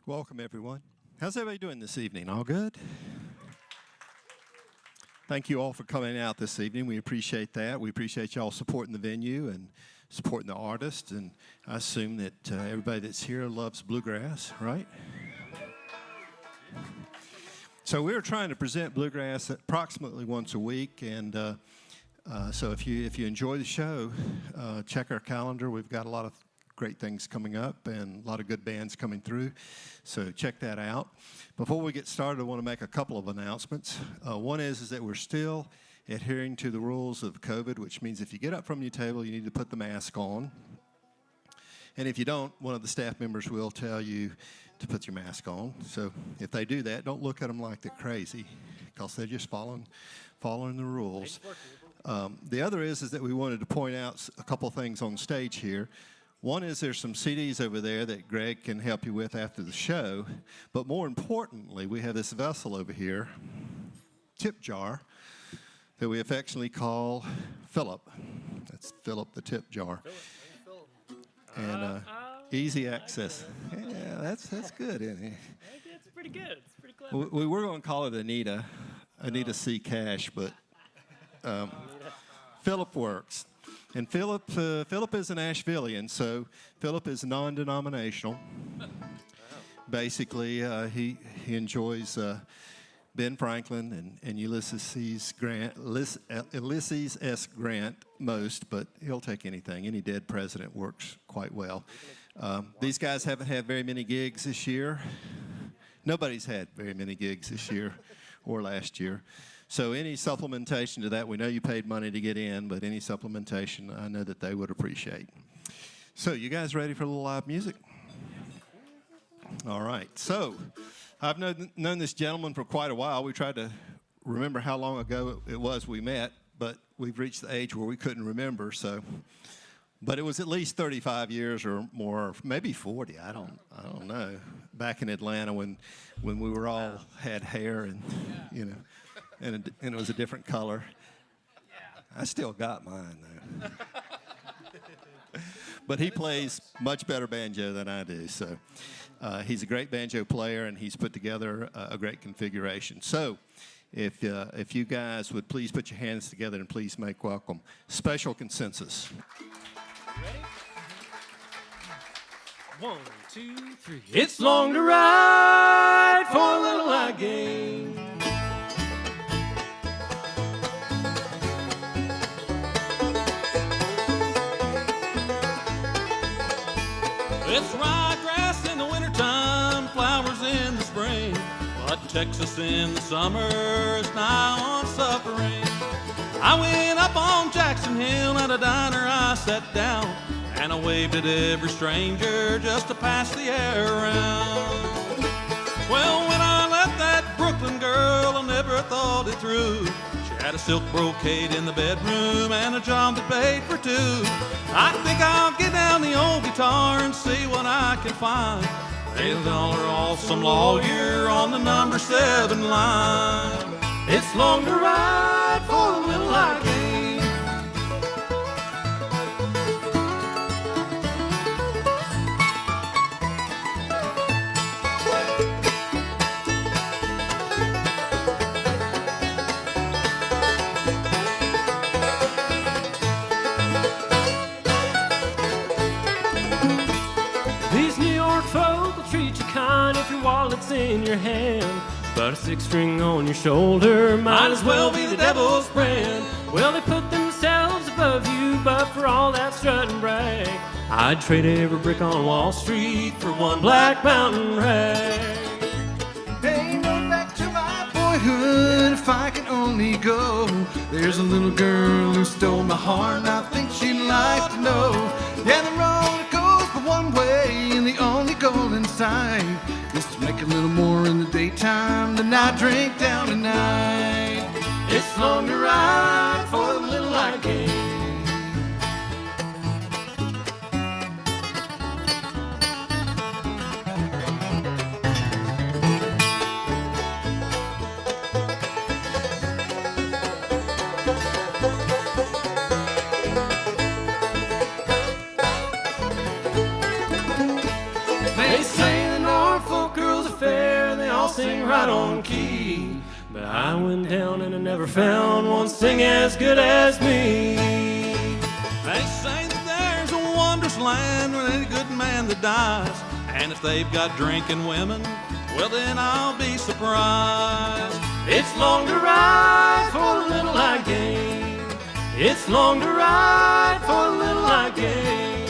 Welcome, everyone. How's everybody doing this evening? All good? Thank you all for coming out this evening. We appreciate that. We appreciate y'all supporting the venue and supporting the artists. And I assume that everybody that's here loves Bluegrass, right? So we're trying to present Bluegrass approximately once a week. And so if you enjoy the show, check our calendar. We've got a lot of great things coming up and a lot of good bands coming through, so check that out. Before we get started, I want to make a couple of announcements. One is that we're still adhering to the rules of COVID, which means if you get up from your table, you need to put the mask on. And if you don't, one of the staff members will tell you to put your mask on. So if they do that, don't look at them like they're crazy, because they're just following the rules. The other is that we wanted to point out a couple things on stage here. One is there's some CDs over there that Greg can help you with after the show. But more importantly, we have this vessel over here, tip jar, that we affectionately call Philip. That's Philip the tip jar. And easy access. Yeah, that's good, isn't it? It's pretty good. It's pretty clever. We were going to call it Anita C. Cash, but Philip works. And Philip is an Ashevillean, so Philip is non-denominational. Basically, he enjoys Ben Franklin and Ulysses S. Grant most, but he'll take anything. Any dead president works quite well. These guys haven't had very many gigs this year. Nobody's had very many gigs this year or last year. So any supplementation to that, we know you paid money to get in, but any supplementation, I know that they would appreciate. So you guys ready for a little live music? All right. So I've known this gentleman for quite a while. We tried to remember how long ago it was we met, but we've reached the age where we couldn't remember. So, but it was at least 35 years or more, maybe 40. I don't know. Back in Atlanta when we were all had hair and and it was a different color. I still got mine, though. But he plays much better banjo than I do. So he's a great banjo player, and he's put together a great configuration. So if you guys would please put your hands together and please make welcome Special Consensus. Ready? 1, 2, 3. It's long to ride for a little I gain. It's ryegrass in the wintertime, flowers in the spring, but Texas in the summer is nigh on suffering. I went up on Jackson Hill at a diner, I sat down, and I waved at every stranger just to pass the air around. Well, when I left that Brooklyn girl, I never thought it through. She had a silk brocade in the bedroom and a job that paid for two. I think I'll get down the old guitar and see what I can find. Lay the dollar off some lawyer on the number 7 line. It's long to ride for a little I gain. If your wallet's in your hand, but a 6-string on your shoulder might as well be the devil's friend. Well, they put themselves above you, but for all that strut and brag, I'd trade every brick on Wall Street for one black mountain rag. Hey, run back to my boyhood if I can only go. There's a little girl who stole my heart, and I think she'd like to know. Yeah, the road goes but one way, and the only goal in sight is to make a little more in the daytime than I drink down at night. It's long to ride for the little I gain. They say the Norfolk sing right on key. But I went down and I never found one sing as good as me. They say that there's a wondrous land with any good man that dies. And if they've got drinking women, well then I'll be surprised. It's long to ride for the little I gain. It's long to ride for the little I gain.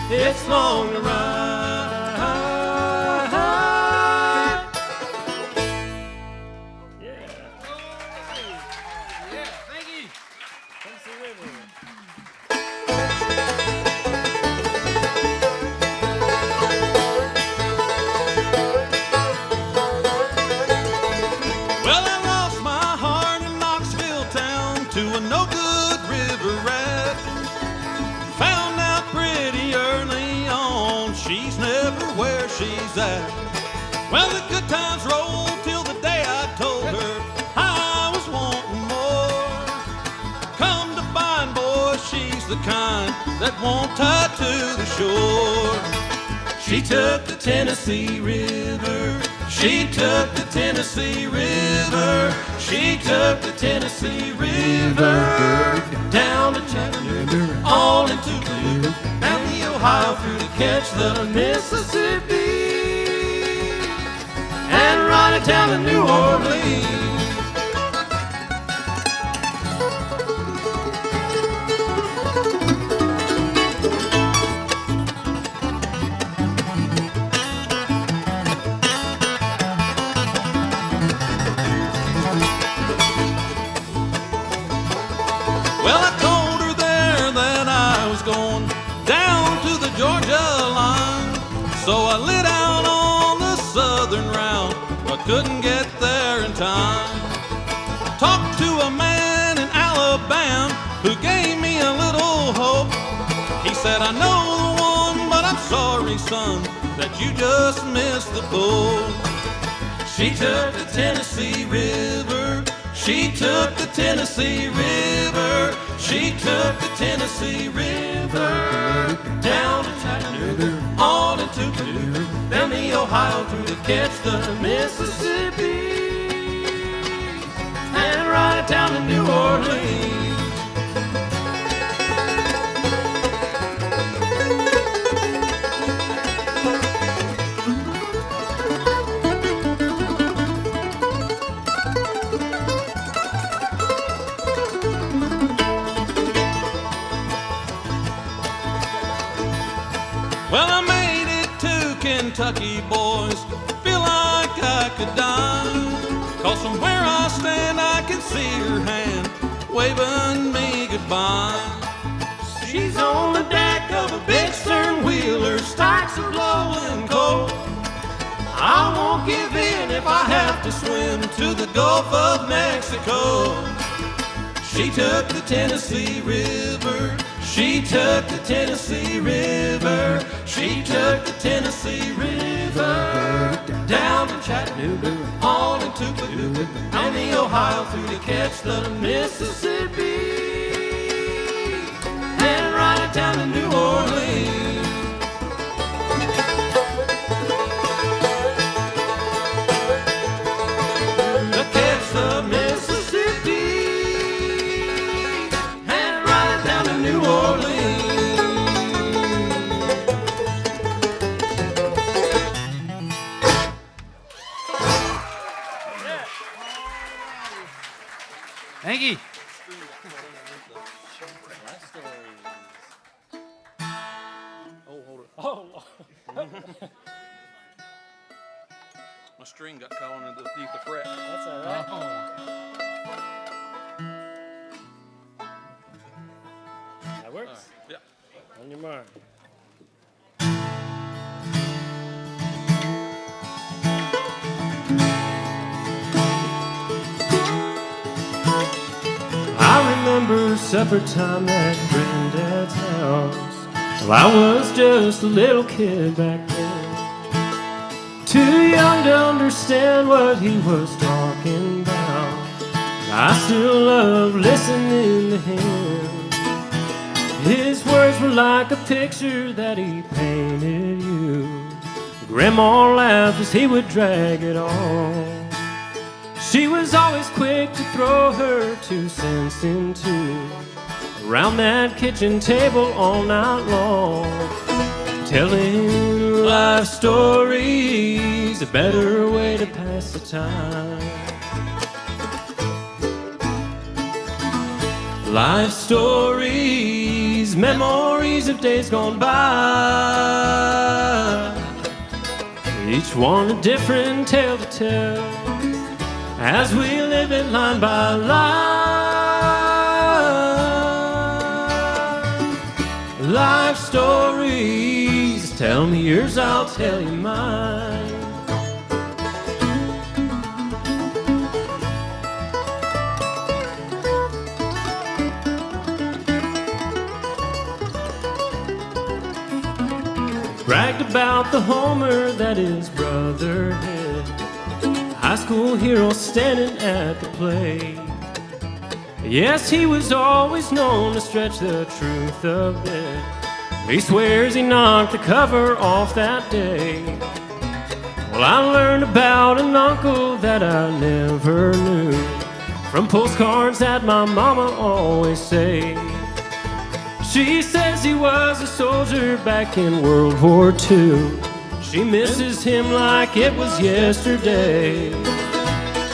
It's long to ride. She's at. Well, the good times rolled till the day I told her I was wanting more. Come to find, boy, she's the kind that won't tie to the shore. She took the Tennessee River. She took the Tennessee River. She took the Tennessee River down to Chattanooga, all into Blue, down the Ohio through to catch the Mississippi, and ride it down to New Orleans. Well, I told her there that I was going down to the Georgia line, so I lit out on the southern route, but couldn't get there in time. Talked to a man in Alabama who gave me a little hope. He said, I know the one, but I'm sorry, son, that you just missed the boat. She took the Tennessee River. She took the Tennessee River. She took the Tennessee River down to Chattanooga, on into Blue, down the Ohio through to catch the Mississippi, and ride it down to New Orleans. Well, I made it to Kentucky, boys, feel like I could die. 'Cause from where I stand I can see her hand waving me goodbye. She's on the deck of a big stern wheeler, stocks are blowing cold. I won't give in if I have to swim to the Gulf of Mexico. She took the Tennessee River. She took the Tennessee River. She took the Tennessee River down to Chattanooga, on into Blue, down the Ohio through to catch the Mississippi, and ride it down to New Orleans. To catch the Mississippi, and ride it down to New Orleans. Thank you. My string got caught underneath the fret. That's all right. That works. Yeah. On your mark. I remember supper time at Granddad's house. Well, I was just a little kid back then, too young to understand what he was talking about. I still love listening to him. His words were like a picture that he painted you. Grandma laughed as he would drag it on. She was always quick to throw her 2 cents into around that kitchen table all night long, telling life stories, a better way to pass the time. Life stories, memories of days gone by, each one a different tale to tell, as we live it line by line. Life stories, tell me yours, I'll tell you mine. Bragged about the homer that his brother hit, high school hero standing at the plate. Yes, he was always known to stretch the truth a bit. He swears he knocked the cover off that day. Well, I learned about an uncle that I never knew from postcards that my mama always saved. She says he was a soldier back in World War II. She misses him like it was yesterday,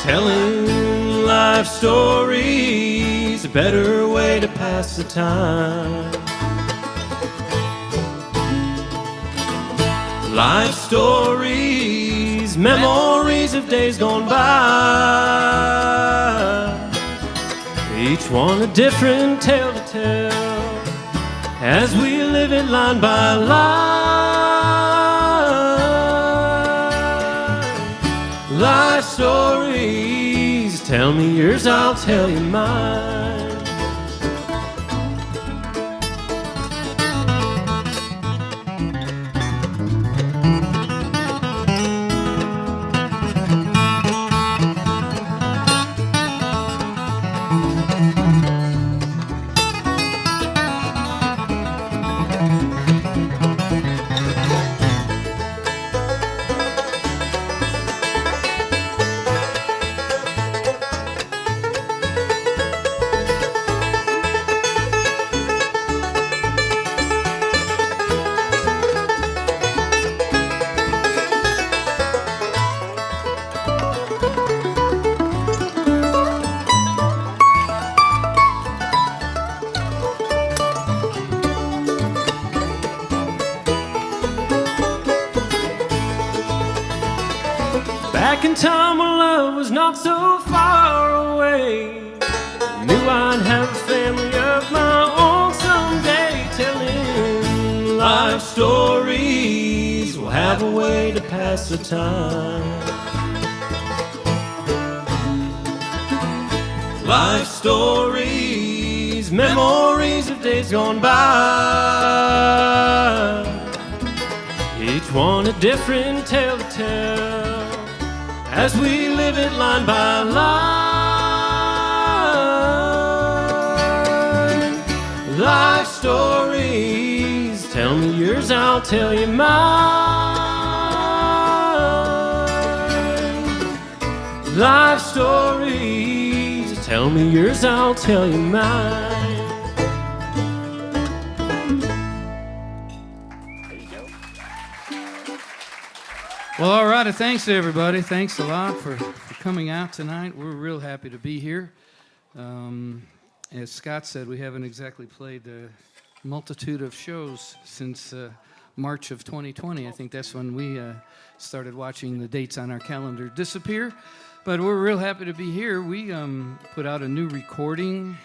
telling life stories, a better way to pass the time. Life stories, memories of days gone by, each one a different tale to tell, as we live it line by line. Life stories, tell me yours, I'll tell you mine. Back in time when love was not so far away, I knew I'd have a family of my own someday, telling life stories will have a way to pass the time. Life stories, memories of days gone by, each one a different tale to tell, as we live it line by line. Life stories, tell me yours, I'll tell you mine. Life stories, tell me yours, I'll tell you mine. Well, all right. Thanks to everybody. Thanks a lot for coming out tonight. We're real happy to be here. As Scott said, we haven't exactly played a multitude of shows since March of 2020. I think that's when we started watching the dates on our calendar disappear. But we're real happy to be here. We put out a new recording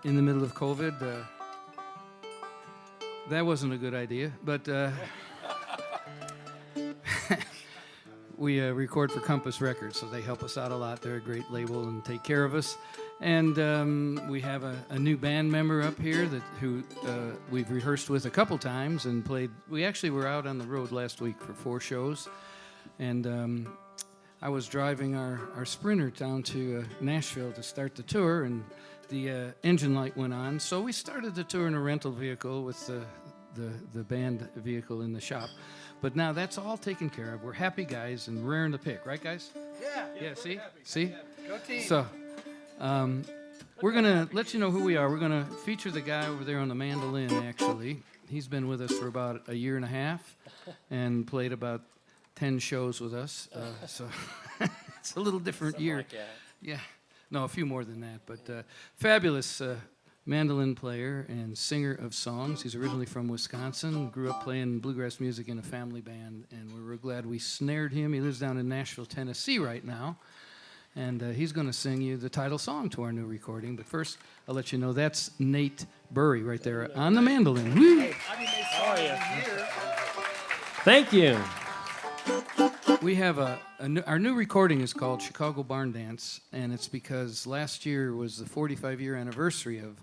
in the middle of COVID. That wasn't a good idea, but... We record for Compass Records, so they help us out a lot. They're a great label and take care of us. And we have a new band member up here who we've rehearsed with a couple times and played. We actually were out on the road last week for 4 shows. And I was driving our Sprinter down to Nashville to start the tour, and the engine light went on. So we started the tour in a rental vehicle with the band vehicle in the shop. But now that's all taken care of. We're happy guys and raring to pick, right, guys? Yeah. See. Go team. So, we're gonna let you know who we are. We're gonna feature the guy over there on the mandolin. Actually, he's been with us for about a year and a half, and played about 10 shows with us. So it's a little different year. Like that. Yeah, no, a few more than that. But fabulous mandolin player and singer of songs. He's originally from Wisconsin. Grew up playing bluegrass music in a family band, and we were glad we snared him. He lives down in Nashville, Tennessee, right now. And he's going to sing you the title song to our new recording. But first, I'll let you know that's Nate Burie right there on the mandolin. Woo! How are you? Thank you. We have our new recording is called Chicago Barn Dance, and it's because last year was the 45-year anniversary of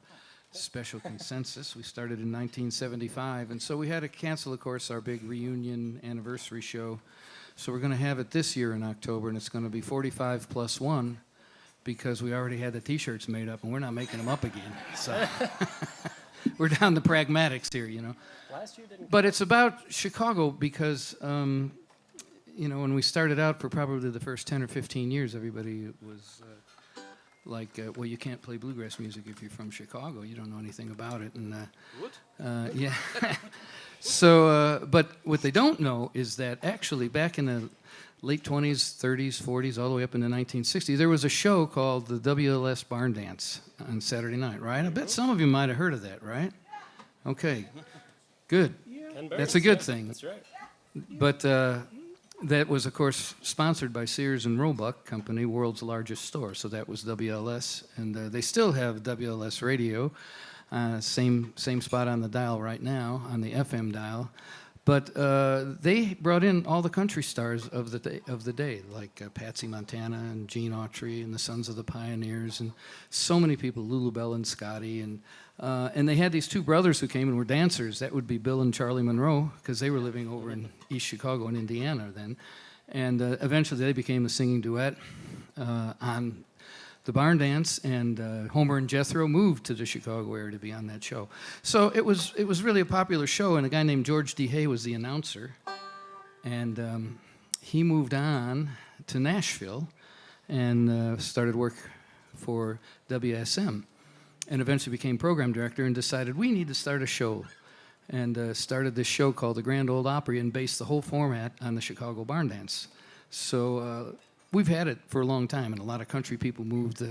Special Consensus. We started in 1975, and so we had to cancel, of course, our big reunion anniversary show. So we're going to have it this year in October, and it's going to be 45 plus 1 because we already had the T-shirts made up, and we're not making them up again. So we're down to pragmatics here, you know. Last year didn't. But it's about Chicago because, you know, when we started out for probably the first 10 or 15 years, everybody was like, well, you can't play bluegrass music if you're from Chicago. You don't know anything about it. And yeah. So, but what they don't know is that actually back in the late 20s, 30s, 40s, all the way up in the 1960s, there was a show called the WLS Barn Dance on Saturday night, right? I bet some of you might have heard of that, right? Okay, good. That's a good thing. That's right. But that was, of course, sponsored by Sears and Roebuck Company, world's largest store. So that was WLS, and they still have WLS radio. Same spot on the dial right now, on the FM dial. But they brought in all the country stars of the day, like Patsy Montana and Gene Autry and the Sons of the Pioneers, and so many people, Lulu Bell and Scotty. And they had these two brothers who came and were dancers. That would be Bill and Charlie Monroe, because they were living over in East Chicago in Indiana then. And eventually they became a singing duet on the Barn Dance, and Homer and Jethro moved to the Chicago area to be on that show. So it was really a popular show, and a guy named George D. Hay was the announcer, and he moved on to Nashville and started work for WSM, and eventually became program director and decided we need to start a show, and started this show called the Grand Ole Opry and based the whole format on the Chicago Barn Dance. So we've had it for a long time, and a lot of country people moved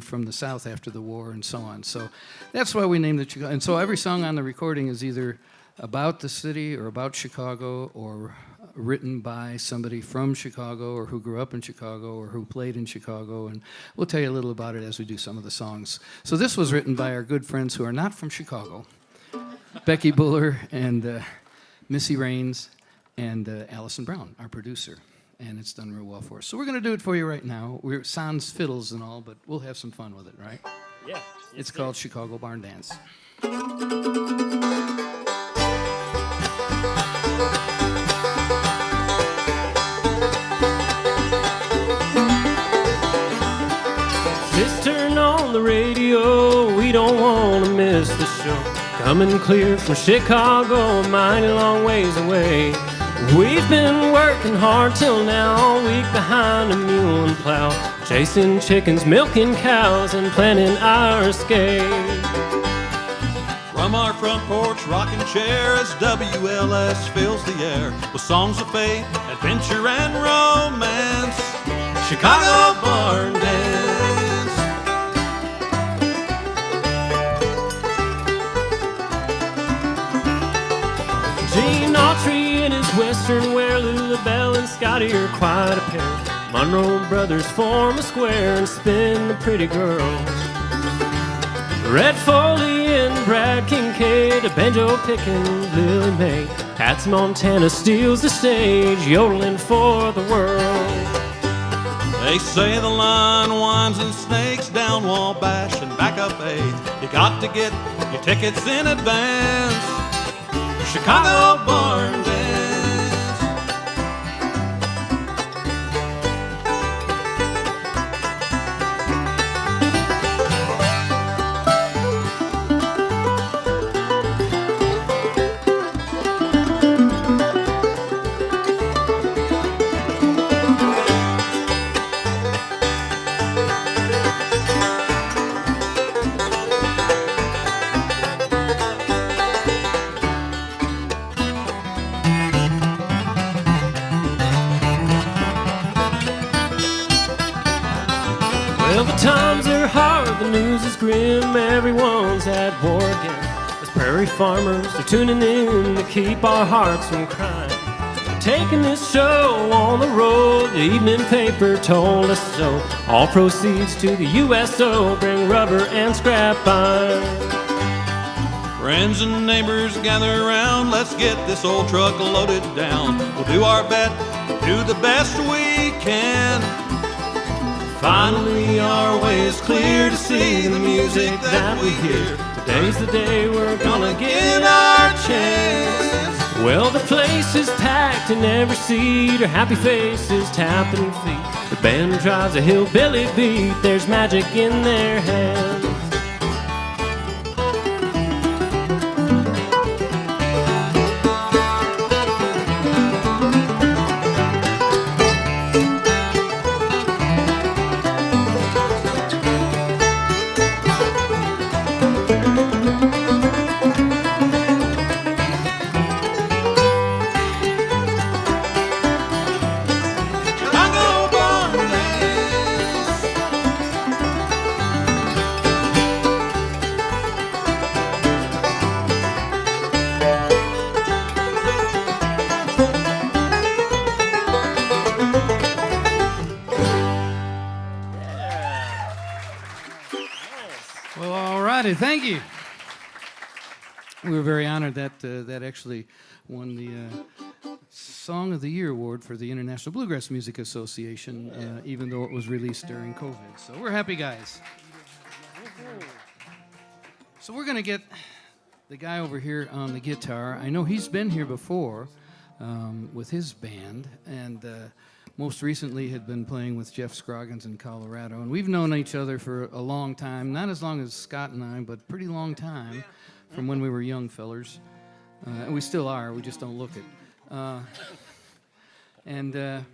from the South after the war and so on. So that's why we named it Chicago. And so every song on the recording is either about the city or about Chicago, or written by somebody from Chicago or who grew up in Chicago or who played in Chicago. And we'll tell you a little about it as we do some of the songs. So this was written by our good friends who are not from Chicago, Becky Buller and Missy Raines and Allison Brown, our producer. And it's done real well for us. So we're going to do it for you right now. We're sans fiddles and all, but we'll have some fun with it, right? Yeah. It's called Chicago Barn Dance. Just turn on the radio, we don't want to miss the show. Coming clear from Chicago, a mighty long ways away. We've been working hard till now, all week behind a mule and plow, chasing chickens, milking cows, and planning our escape. From our front porch rocking chair as WLS fills the air with songs of faith, adventure, and romance. Chicago Barn Dance. Gene Autry in his western wear, Lulu Bell and Scotty are quite a pair. Monroe brothers form a square and spin the pretty girl. Red Foley and Brad Kincaid, a banjo picking Lily Mae. Patsy Montana steals the stage, yodeling for the world. They say the line winds and snakes down Wabash and back up 8th. You got to get your tickets in advance. Chicago Barn Dance. the news is grim, everyone's at war again. As prairie farmers are tuning in to keep our hearts from crying. Taking this show on the road, the evening paper told us so. All proceeds to the USO bring rubber and scrap iron. Friends and neighbors gather around, let's get this old truck loaded down. We'll do our best, do the best we can. Finally our way is clear to see the music that we hear. Today's the day we're Gonna get our chance. Well, the place is packed in every seat, are happy faces tapping feet. The band drives a hillbilly beat, there's magic in their hands. Thank you. We were very honored that that actually won the Song of the Year award for the International Bluegrass Music Association, even though it was released during COVID. So we're happy guys. So we're going to get the guy over here on the guitar. I know he's been here before with his band, and most recently had been playing with Jeff Scroggins in Colorado. And we've known each other for a long time, not as long as Scott and I, but pretty long time from when we were young fellers. And we still are, we just don't look it. I don't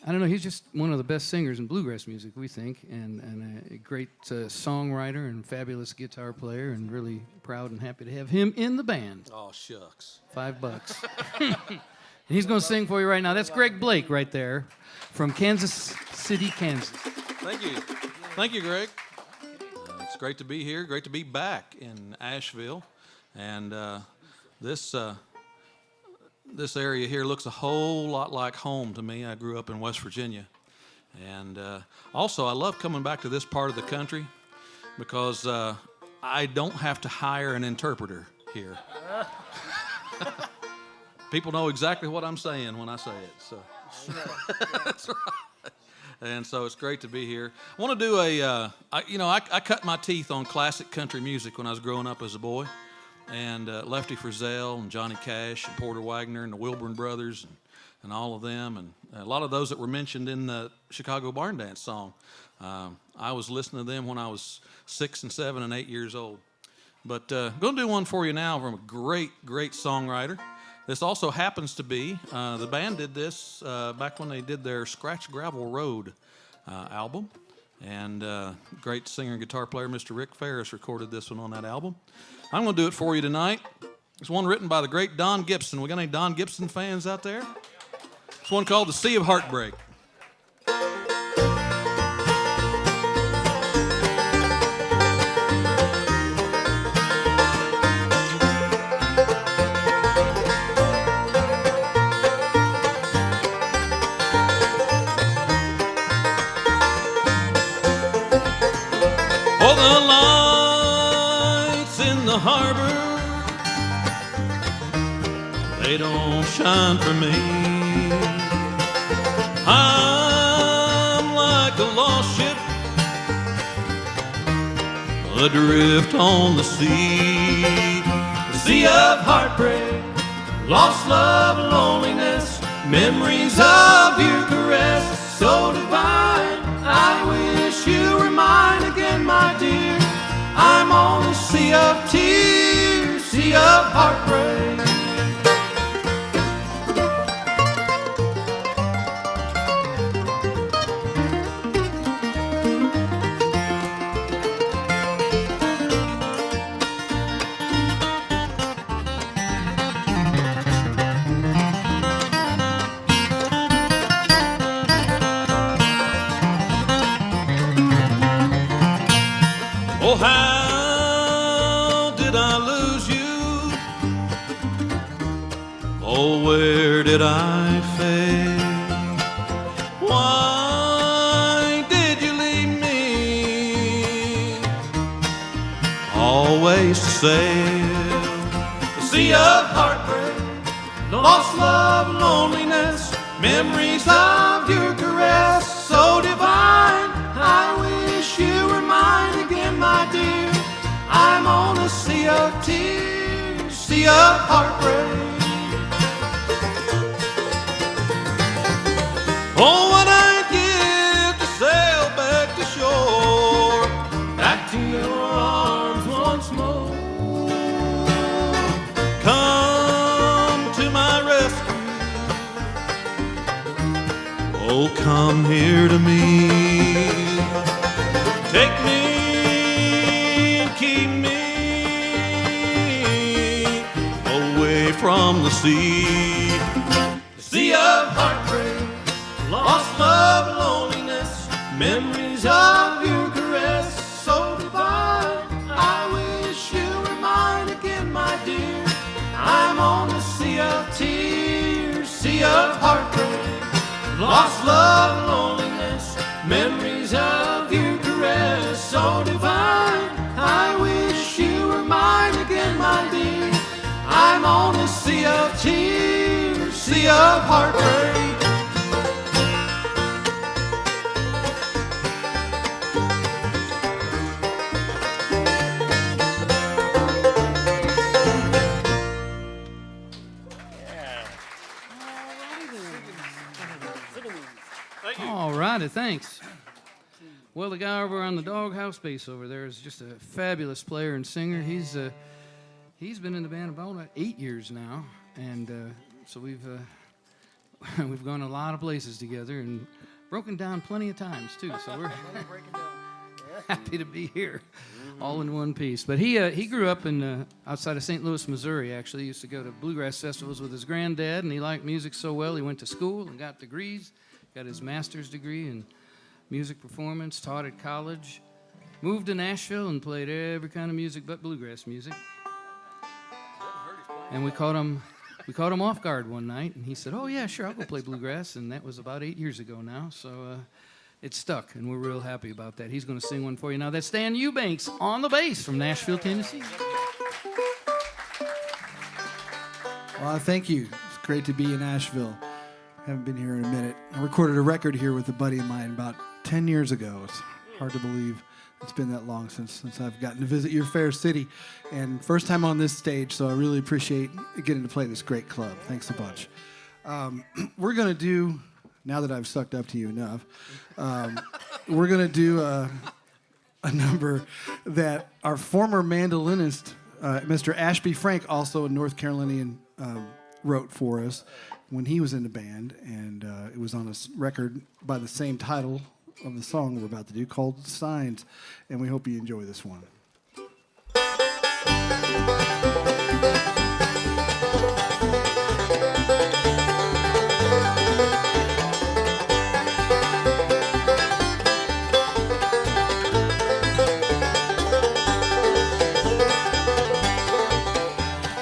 know, he's just one of the best singers in bluegrass music, we think, and a great songwriter and fabulous guitar player, and really proud and happy to have him in the band. Oh, shucks. $5. And he's going to sing for you right now. That's Greg Blake right there from Kansas City, Kansas. Thank you. Thank you, Greg. It's great to be here. Great to be back in Asheville. And this area here looks a whole lot like home to me. I grew up in West Virginia. And also, I love coming back to this part of the country because I don't have to hire an interpreter here. People know exactly what I'm saying when I say it. So that's right. And so it's great to be here. I want to do I cut my teeth on classic country music when I was growing up as a boy. And Lefty Frizzell and Johnny Cash and Porter Wagoner and the Wilburn Brothers and all of them. And a lot of those that were mentioned in the Chicago Barn Dance song. I was listening to them when I was 6 and 7 and 8 years old. But I'm going to do one for you now from a great, great songwriter. This also happens to be, the band did this back when they did their Scratch Gravel Road album. And great singer and guitar player, Mr. Rick Ferris, recorded this one on that album. I'm going to do it for you tonight. It's one written by the great Don Gibson. We got any Don Gibson fans out there? It's one called The Sea of Heartbreak. Oh, the lights in the harbor, they don't shine for me. I'm like a lost ship adrift on the sea of heartbreak, lost love, loneliness, memories of your caress, so divine. I wish you were mine again, my dear. I'm on the sea of tears, sea of heartbreak. Oh, how did I lose you? Oh, where did I fail? Why did you leave me? Always to sail the sea of heartbreak, lost love, loneliness, memories of your caress so divine. I wish you were mine again, my dear. I'm on a sea of tears, sea of heartbreak. Oh, what I'd give to sail back to shore, back to your arms once more. Come to my rescue. Oh, come here to me. Take me and keep me away from the sea. The sea of heartbreak, lost love, loneliness, memories of your caress so divine. I wish you were mine again, my dear. I'm on a sea of tears, sea of heartbreak, lost love, loneliness, memories of your caress so divine. I wish you were mine again, my dear. I'm on a sea of tears, sea of heartbreak. All righty, thanks. Well, the guy over on the doghouse bass over there is just a fabulous player and singer. He's been in the band about 8 years now, and so we've gone a lot of places together and broken down plenty of times too. So we're happy to be here, all in one piece. But he grew up in outside of St. Louis, Missouri. Actually, he used to go to bluegrass festivals with his granddad, and he liked music so well he went to school and got degrees. Got his master's degree in music performance, taught at college, moved to Nashville and played every kind of music but bluegrass music. And we caught him off guard one night, and he said, "Oh yeah, sure, I'll go play bluegrass." And that was about 8 years ago now, so it stuck, and we're real happy about that. He's going to sing one for you now. That's Dan Eubanks on the bass from Nashville, Tennessee. Well, thank you. It's great to be in Nashville. Haven't been here in a minute. I recorded a record here with a buddy of mine about 10 years ago. It's hard to believe it's been that long since I've gotten to visit your fair city. And first time on this stage, so I really appreciate getting to play this great club. Thanks a bunch. We're going to do, now that I've sucked up to you enough, we're going to do a number that our former mandolinist, Mr. Ashby Frank, also a North Carolinian, wrote for us when he was in the band, and it was on a record by the same title of the song we're about to do called Signs, and we hope you enjoy this one.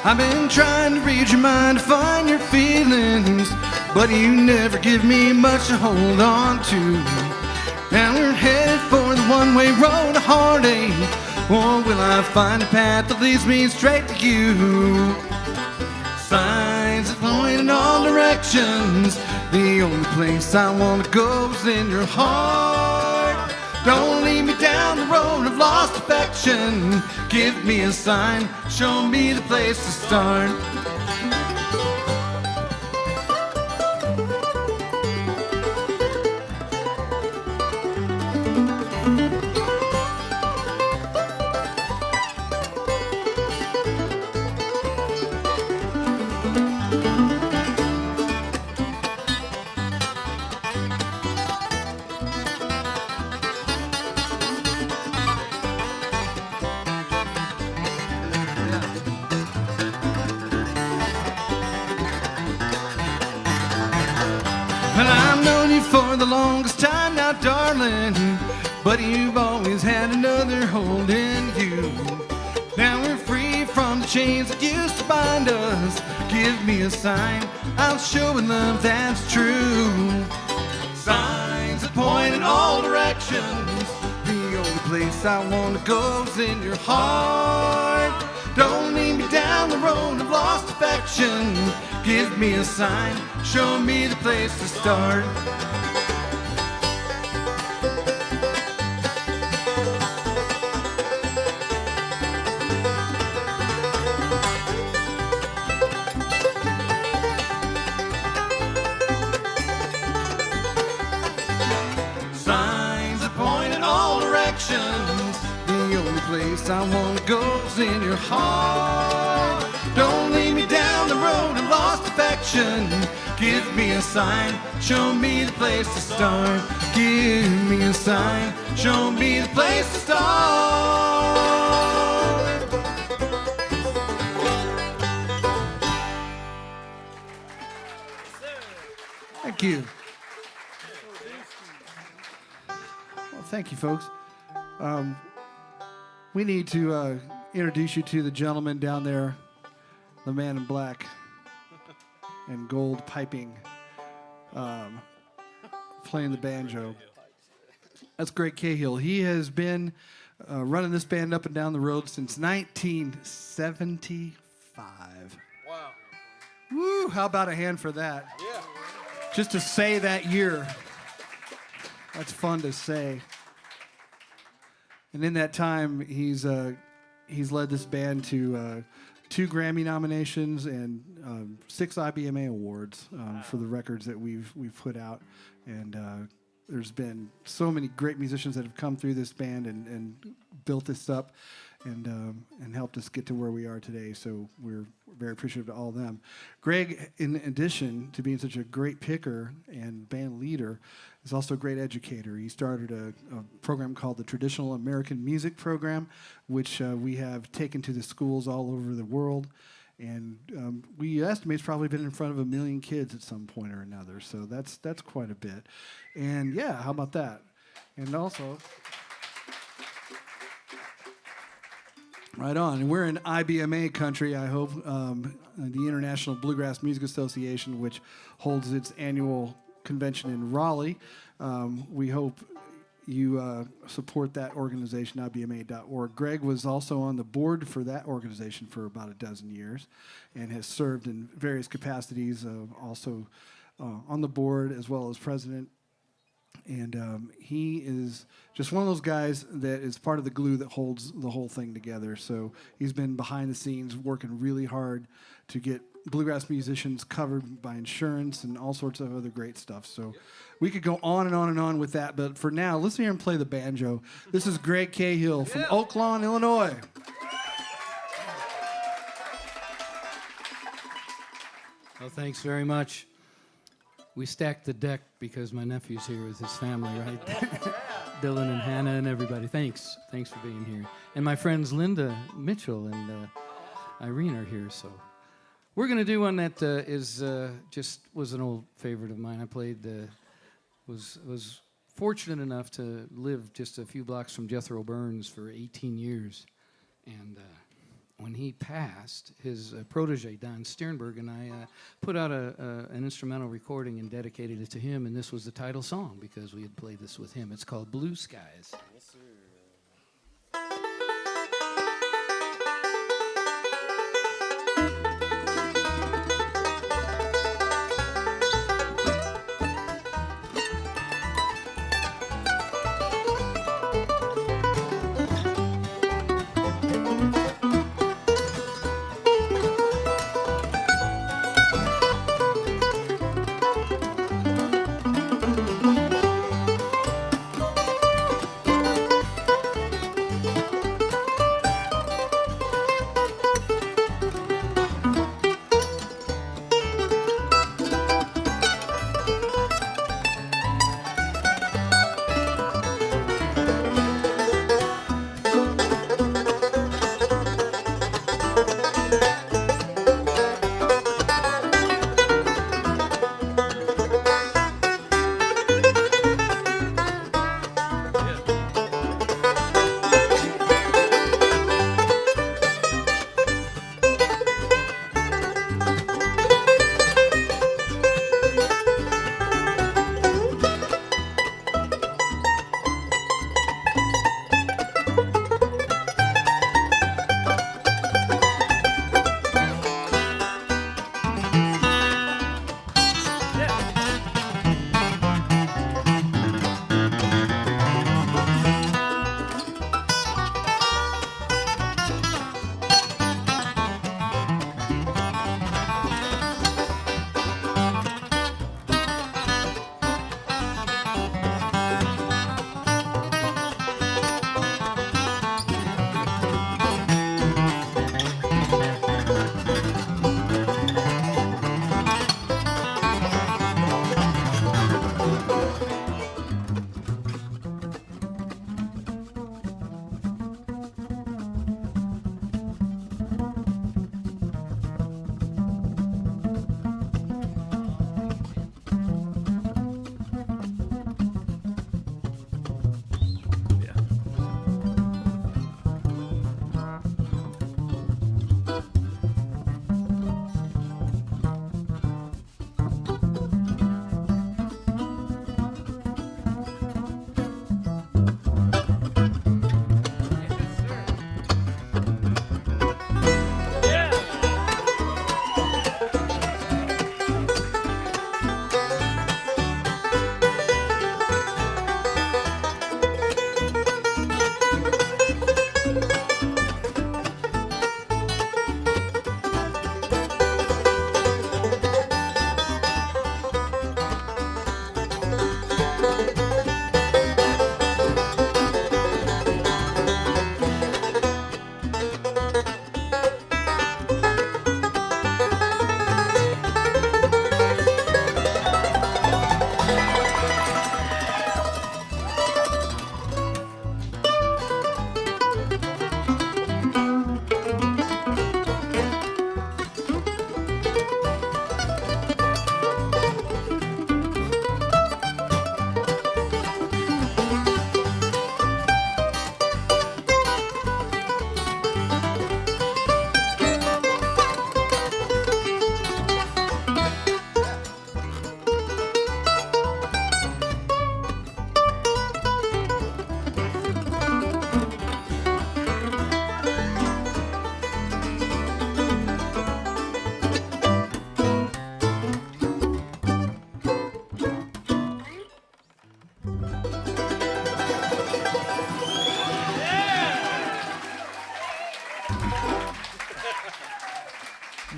I've been trying to read your mind to find your feelings, but you never give me much to hold on to. Now we're headed for the one-way road of heartache, or will I find a path that leads me straight to you? Signs that point in all directions, the only place I want to go is in your heart. Don't lead me down the road of lost affection. Give me a sign, show me the place to start. And I've known you for the longest time now, darling. but you've always had another holding you. Now we're free from the chains that used to bind us. Give me a sign, I'll show in love that's true. Signs that point in all directions. The only place I want to go is in your heart. Don't lead me down the road of lost affection. Give me a sign, show me the place to start. Signs that point in all directions. The only place I want to go is in your heart. Don't lead me down the road of lost affection. Give me a sign, show me the place to start. Give me a sign, show me the place to start. Thank you. Well, thank you, folks. We need to introduce you to the gentleman down there, the man in black and gold piping, playing the banjo. That's Greg Cahill. He has been running this band up and down the road since 1975. Wow. Woo, how about a hand for that? Yeah. Just to say that year. That's fun to say. And in that time, he's led this band to 2 Grammy nominations and 6 IBMA awards for the records that we've put out. And there's been so many great musicians that have come through this band and built this up and helped us get to where we are today. So we're very appreciative to all of them. Greg, in addition to being such a great picker and band leader, is also a great educator. He started a program called the Traditional American Music Program, which we have taken to the schools all over the world. And we estimate it's probably been in front of 1 million kids at some point or another. So that's quite a bit. And yeah, how about that? And also, right on. And we're in IBMA country, I hope. The International Bluegrass Music Association, which holds its annual convention in Raleigh. We hope you support that organization, IBMA.org. Greg was also on the board for that organization for about a dozen years and has served in various capacities, also on the board as well as president. And he is just one of those guys that is part of the glue that holds the whole thing together. So he's been behind the scenes working really hard to get bluegrass musicians covered by insurance and all sorts of other great stuff. So we could go on and on and on with that. But for now, let's hear him play the banjo. This is Greg Cahill from Oak Lawn, Illinois. Well, thanks very much. We stacked the deck because my nephew's here with his family, right? Dylan and Hannah and everybody. Thanks for being here. And my friends Linda Mitchell and Irene are here. So we're going to do one that was an old favorite of mine. I played, was fortunate enough to live just a few blocks from Jethro Burns for 18 years. And when he passed, his protege, Don Sternberg, and I put out an instrumental recording and dedicated it to him, and this was the title song because we had played this with him. It's called Blue Skies. Yes, sir.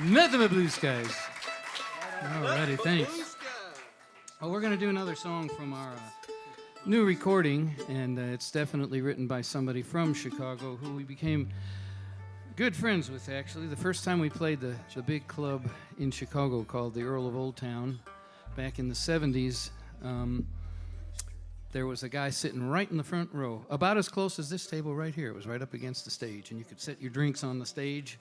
Nothing but blue skies. Alrighty, thanks. Well, we're going to do another song from our new recording, and it's definitely written by somebody from Chicago who we became good friends with, actually. The first time we played the big club in Chicago called the Earl of Old Town back in the 70s, there was a guy sitting right in the front row, about as close as this table right here. It was right up against the stage, and you could set your drinks on the stage.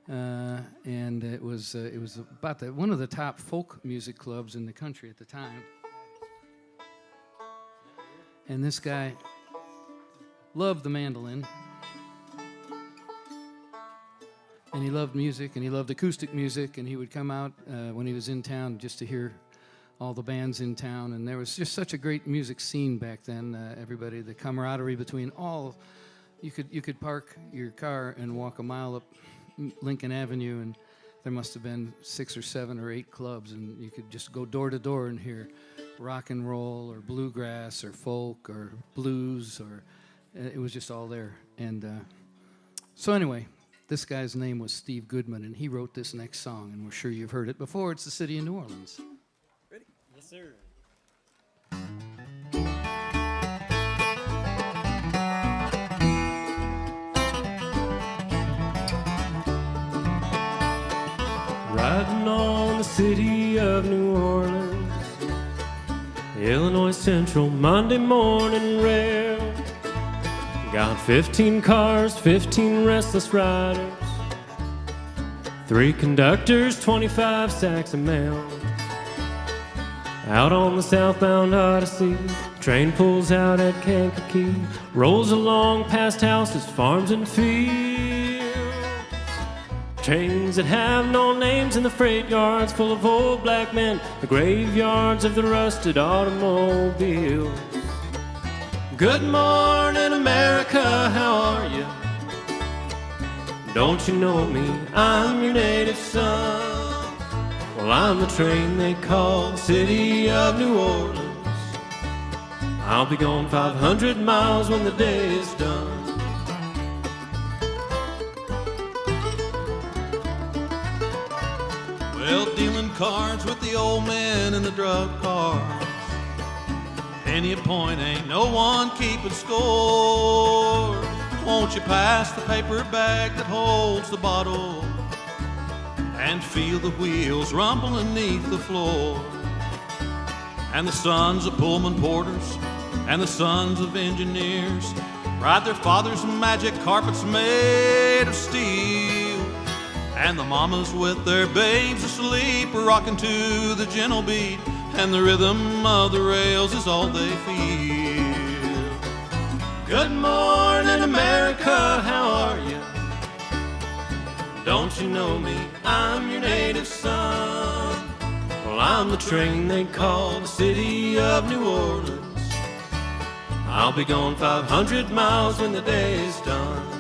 And it was about one of the top folk music clubs in the country at the time. And this guy loved the mandolin, and he loved music, and he loved acoustic music, and he would come out when he was in town just to hear all the bands in town. And there was just such a great music scene back then. Everybody, the camaraderie between all, you could park your car and walk a mile up Lincoln Avenue, and there must have been 6 or 7 or 8 clubs, and you could just go door to door and hear rock and roll or bluegrass or folk or blues, or it was just all there. And so anyway, this guy's name was Steve Goodman, and he wrote this next song, and we're sure you've heard it before. It's the City of New Orleans. Ready? Yes, sir. Riding on the city of New Orleans, Illinois Central Monday morning rail. Got 15 cars, 15 restless riders, 3 conductors, 25 sacks of mail. Out on the southbound Odyssey, train pulls out at Kankakee, rolls along past houses, farms, and fields. Trains that have no names in the freight yards, full of old black men, the graveyards of the rusted automobiles. Good morning, America, how are you? Don't you know me? I'm your native son. Well, I'm the train they call the City of New Orleans. I'll be gone 500 miles when the day is done. Well, dealing cards with the old men in the drug cars. Any point, ain't no one keeping score. Won't you pass the paper bag that holds the bottle and feel the wheels rumbling beneath the floor? And the sons of Pullman porters and the sons of engineers ride their fathers' magic carpets made of steel. And the mamas with their babes asleep are rocking to the gentle beat, and the rhythm of the rails is all they feel. Good morning, America, how are you? Don't you know me? I'm your native son. Well, I'm the train they call the City of New Orleans. I'll be gone 500 miles when the day is done.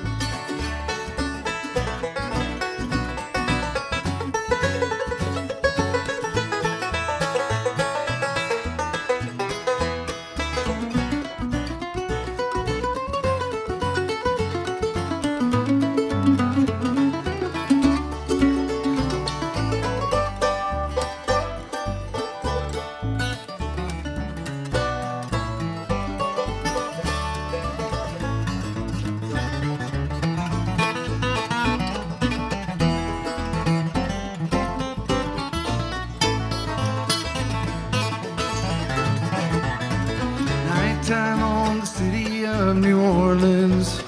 Nighttime on the City of New Orleans,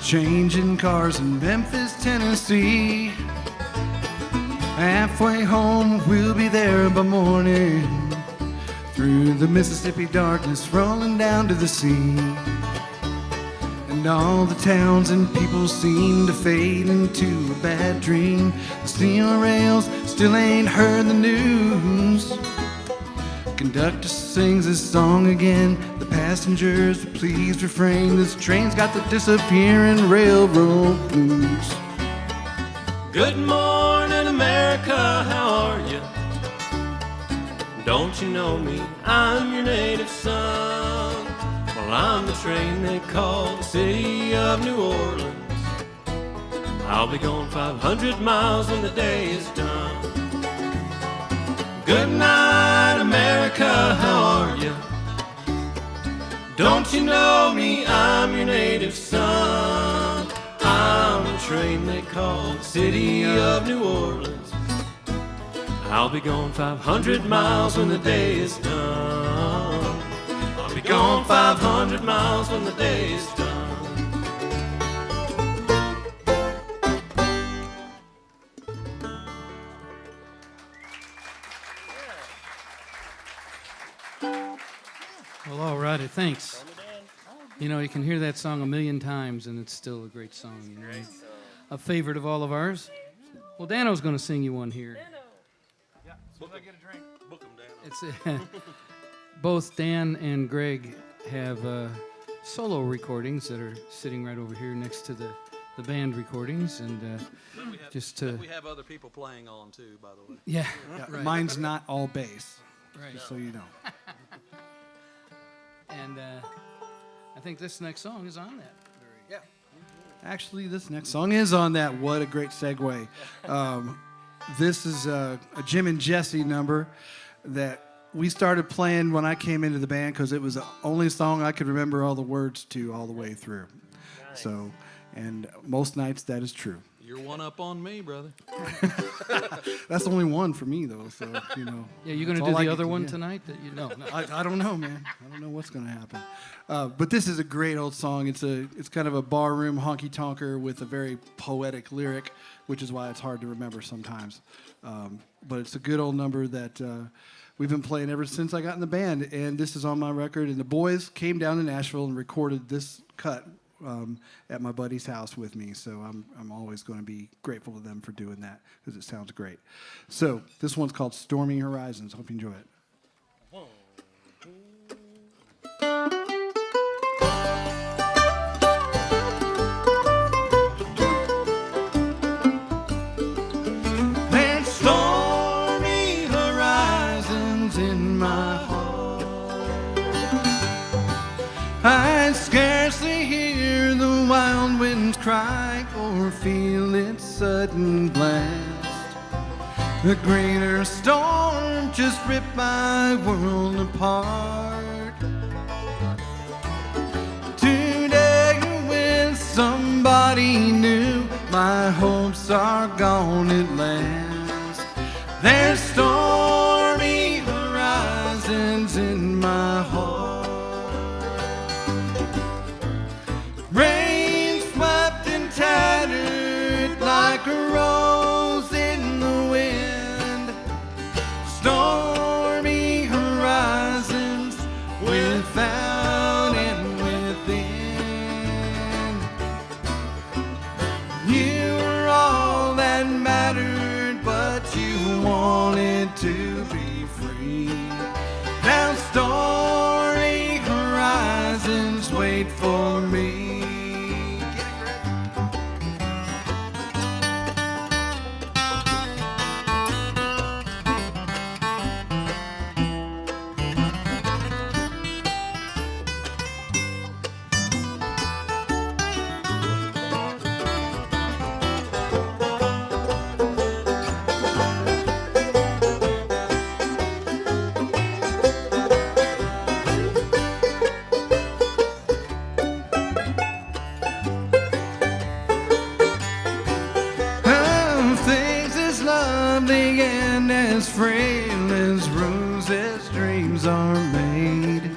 changing cars in Memphis, Tennessee. Halfway home, we'll be there by morning, through the Mississippi darkness, rolling down to the sea. And all the towns and people seem to fade into a bad dream. The steel rails still ain't heard the news. Conductor sings his song again. The passengers, please refrain. This train's got the disappearing railroad blues. Good morning, America, how are you? Don't you know me? I'm your native son. Well, I'm the train they call the City of New Orleans. I'll be going 500 miles when the day is done. Good night, America, how are you? Don't you know me, I'm your native son. I'm a train they call the city of New Orleans. I'll be going 500 miles when the day is done. I'll be going 500 miles when the day is done. Well, all righty, thanks. You know, you can hear that song a million times, and it's still a great song. You know? A favorite of all of ours. Well, Dano's going to sing you one here. Book 'em, Dan. It's both Dan and Greg have solo recordings that are sitting right over here next to the band recordings, and We have, just to we have other people playing on too, by the way. yeah, Yeah, right, mine's not all bass, right. just so you know. And I think this next song is on that. Actually, this next song is on that. What a great segue. This is a Jim and Jesse number that we started playing when I came into the band because it was the only song I could remember all the words to all the way through. Nice. So, and most nights that is true. You're one up on me, brother. That's only one for me, though, so, you know. Yeah, you going to that's do all I the get other to one do. tonight? That you know. No. I don't know, man. I don't know what's going to happen. But this is a great old song. It's kind of a barroom honky-tonker with a very poetic lyric, which is why it's hard to remember sometimes. But it's a good old number that we've been playing ever since I got in the band, and this is on my record. And the boys came down to Nashville and recorded this cut at my buddy's house with me, so I'm always going to be grateful to them for doing that because it sounds great. So this one's called Stormy Horizons. Hope you enjoy it. There's stormy horizons in my heart. I scarcely hear the wild winds cry or feel its sudden blast. The greater storm just ripped my world apart. Today with somebody new, my hopes are gone at last. There's stormy horizons in my heart. Rain swept and tattered like a rose in the wind. Stormy horizons without and within. You were all that mattered, but you wanted to be free. Now stormy horizons wait for me. And as frail as roses, dreams are made.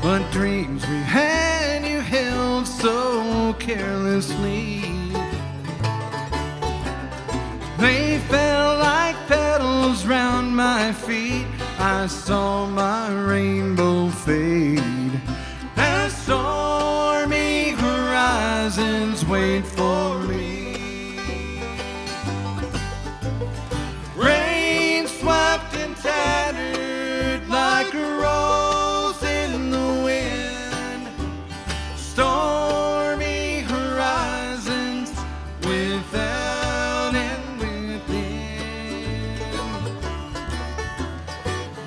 But dreams we had you held so carelessly. They fell like petals round my feet. I saw my rainbow fade. The stormy horizons wait for me. Rain swept and tattered like a rose in the wind. Stormy horizons without and within.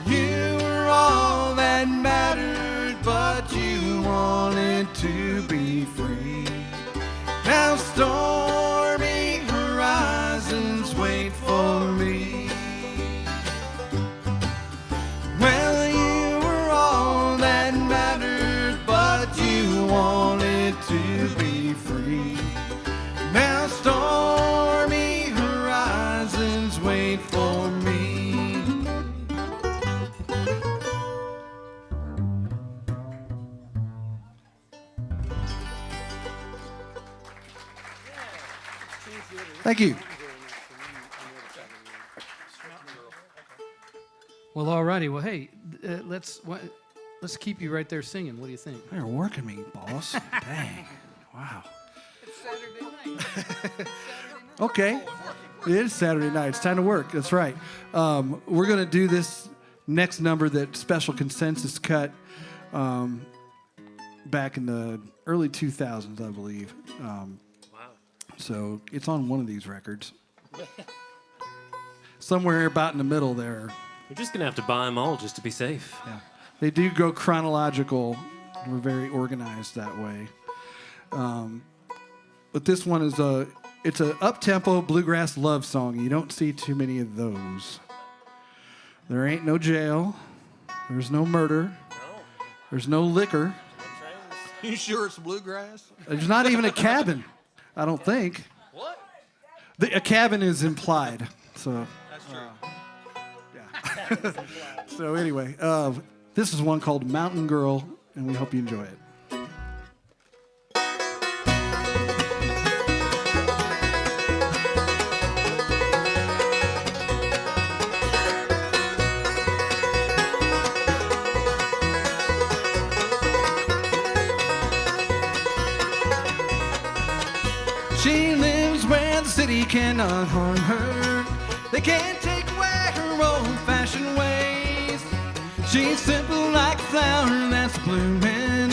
You were all that mattered, but you wanted to be free. Now stormy Thank you. Well, all righty. Well, hey, let's keep you right there singing. What do you think? You're working me, boss. Dang. Wow. It's Saturday night. Okay. It is Saturday night. It's time to work. That's right. We're going to do this next number that Special Consensus cut back in the early 2000s, I believe. Wow. So it's on one of these records. Somewhere about in the middle there. We're just going to have to buy them all just to be safe. Yeah. They do go chronological. We're very organized that way. But this one is it's an up-tempo bluegrass love song. You don't see too many of those. There ain't no jail. There's no murder. There's no liquor. You sure it's bluegrass? There's not even a cabin, I don't think. What? A cabin is implied. So. That's true. Yeah. So anyway, this is one called Mountain Girl, and we hope you enjoy it. She lives where the city cannot harm her. They can't take away her old-fashioned ways. She's simple like a flower that's blooming.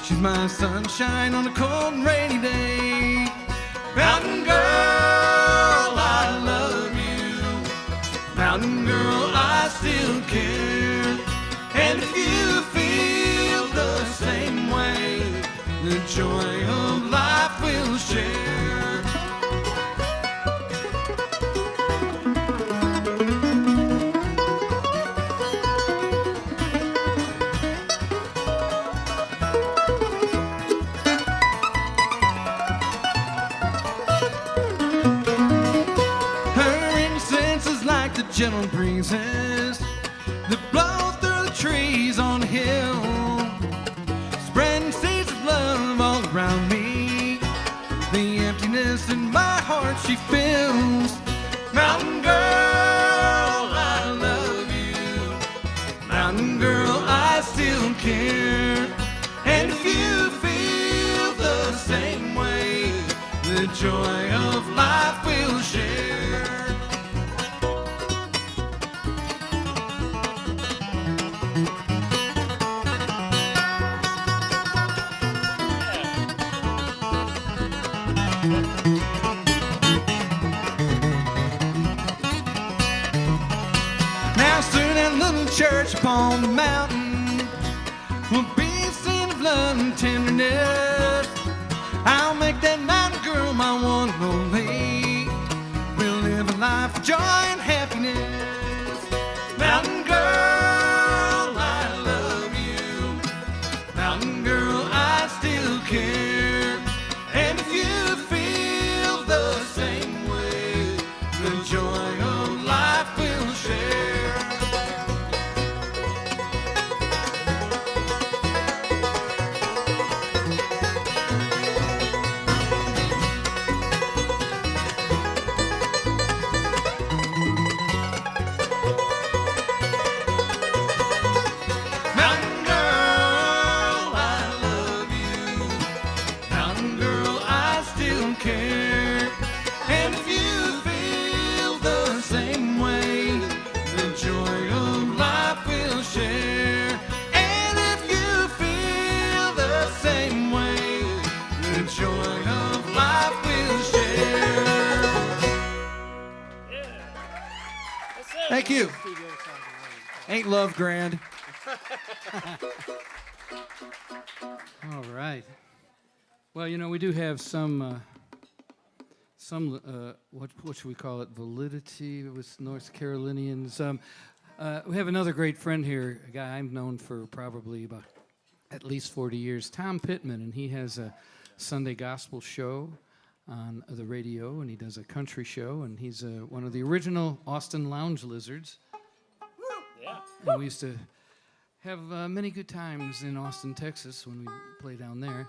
She's my sunshine on a cold and rainy day. Mountain girl, I love you. Mountain girl, I still care. And if you feel the same way, the joy of life will share. Gentle breezes that blow through the trees on the hill, spreading seeds of love all around me. The emptiness in my heart she fills. Mountain girl, I love you. Mountain girl, I still care. And if you feel the same way, the joy of life will share. Now soon that little church upon the mountain will be a scene of love and tenderness. I'll make that mountain girl my one and only. We'll live a life of joy and happiness. Mountain girl, I love you. Mountain girl, I still care. And if you feel the same way, the joy of life will share. Mountain girl, I love you. Mountain girl, I still care. And if you feel the same way, the joy of life will share. And if you feel the same way, the joy of life will share. Thank you. Ain't love grand? All right. Well, you know, we do have some what should we call it? Validity with North Carolinians. We have another great friend here, a guy I've known for probably about at least 40 years, Tom Pittman, and he has a Sunday gospel show on the radio, and he does a country show, and he's one of the original Austin Lounge Lizards. Yeah. And we used to have many good times in Austin, Texas when we play down there.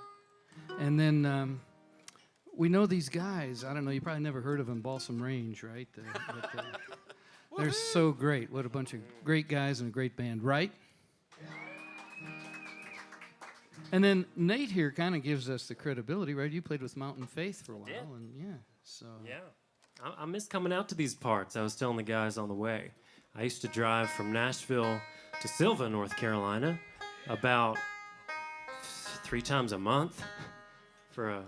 And then we know these guys. I don't know, you probably never heard of them, Balsam Range, right? They're so great. What a bunch of great guys and a great band, right? And then Nate here kind of gives us the credibility, right? You played with Mountain Faith for a while, and so. Yeah, I miss coming out to these parts. I was telling the guys on the way. I used to drive from Nashville to Sylva, North Carolina, about 3 times a month for a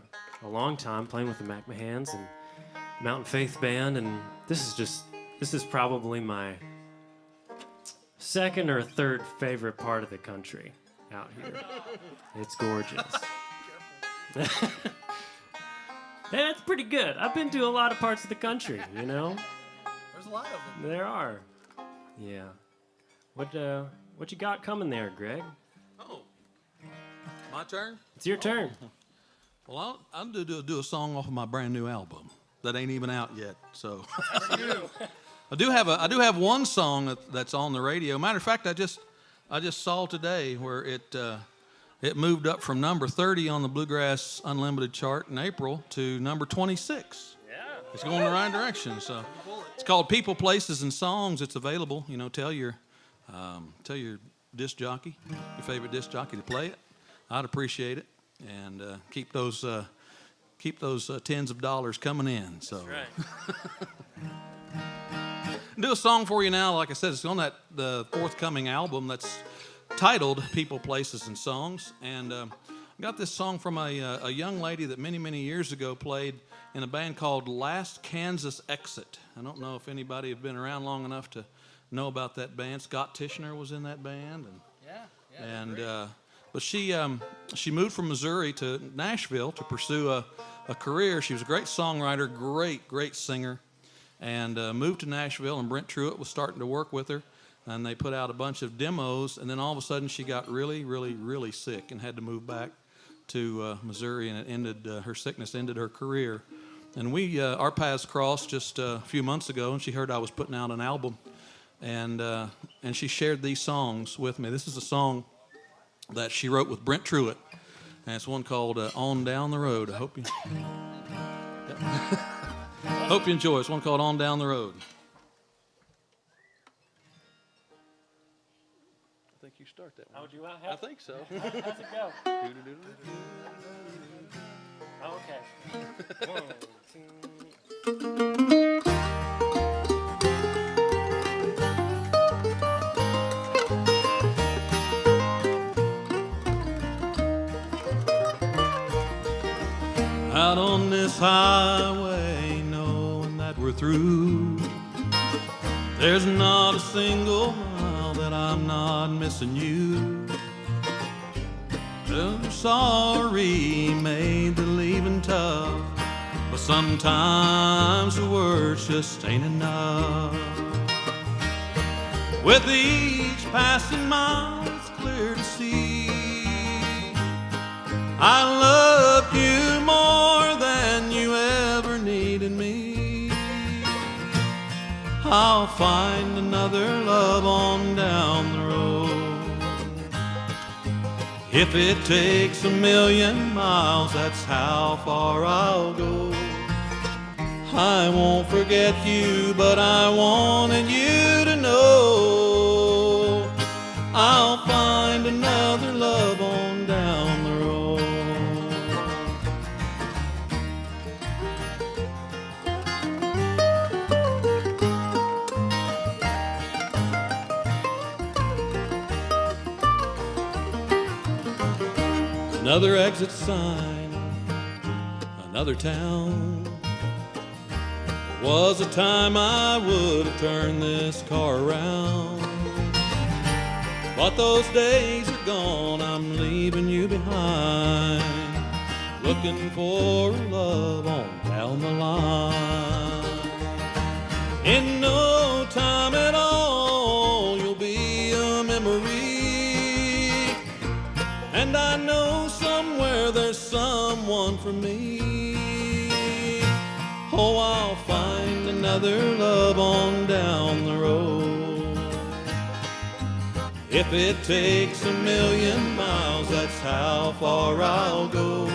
long time, playing with the McMahons and Mountain Faith Band, and this is probably my second or third favorite part of the country out here. It's gorgeous. That's pretty good. I've been to a lot of parts of the country, you know? There's a lot of them. There are. Yeah. What you got coming there, Greg? Oh, my turn? It's your turn. Well, I'll do a song off of my brand new album that ain't even out yet. So I do have one song that's on the radio. Matter of fact, I just saw today where it moved up from number 30 on the Bluegrass Unlimited chart in April to number 26. Yeah. It's going in the right direction. So it's called People, Places, and Songs. It's available. You know, tell your disc jockey, your favorite disc jockey, to play it. I'd appreciate it, and keep those tens of dollars coming in. So. That's right. Do a song for you now. Like I said, it's on the forthcoming album that's titled People, Places, and Songs. And I got this song from a young lady that many years ago played in a band called Last Kansas Exit. I don't know if anybody have been around long enough to know about that band. Scott Tishner was in that band. But she moved from Missouri to Nashville to pursue a career. She was a great songwriter, great singer, and moved to Nashville, and Brent Truitt was starting to work with her, and they put out a bunch of demos, and then all of a sudden she got really sick and had to move back to Missouri, and it ended her sickness ended her career. And our paths crossed just a few months ago, and she heard I was putting out an album, and she shared these songs with me. This is a song that she wrote with Brent Truitt, and it's one called On Down the Road. I hope you hope you enjoy it. It's one called On Down the Road. I think you start that one. Oh, do I have? I think so. How's it go? Oh, okay. 1, 2. Out on this highway, knowing that we're through, there's not a single mile that I'm not missing you. I'm sorry, made the leaving tough, but sometimes the words just ain't enough. With each passing mile, it's clear to see I loved you more than you ever needed me. I'll find another love on down the road. If it takes 1,000,000 miles, that's how far I'll go. I won't forget you, but I wanted you to know I'll find another love on down the road. Another exit sign, another town. There was a time I would have turned this car around, but those days are gone, I'm leaving you behind, looking for love on down the line. In no time at all, you'll be a memory, and I know somewhere there's someone for me. Oh, I'll find another love on down the road. If it takes 1,000,000 miles, that's how far I'll go.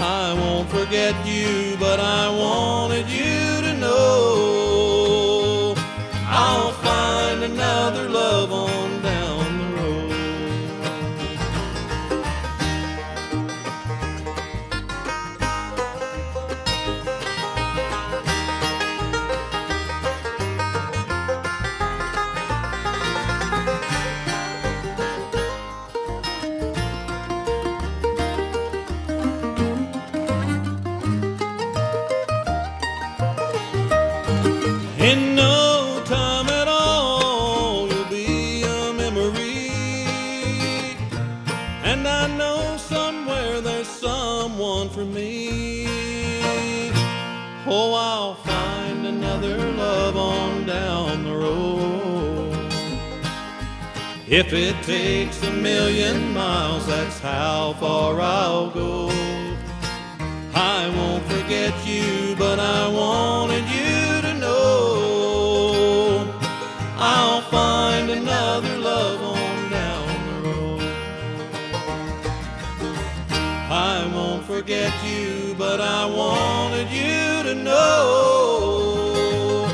I won't forget you, but I wanted you to know I'll find another love on down the road. In no time at all, you'll be a memory. And I know somewhere there's someone for me. Oh, I'll find another love on down the road. If it takes 1,000,000 miles, that's how far I'll go. I won't forget you, but I wanted you to know I'll find another love on down the road. I won't forget you, but I wanted you to know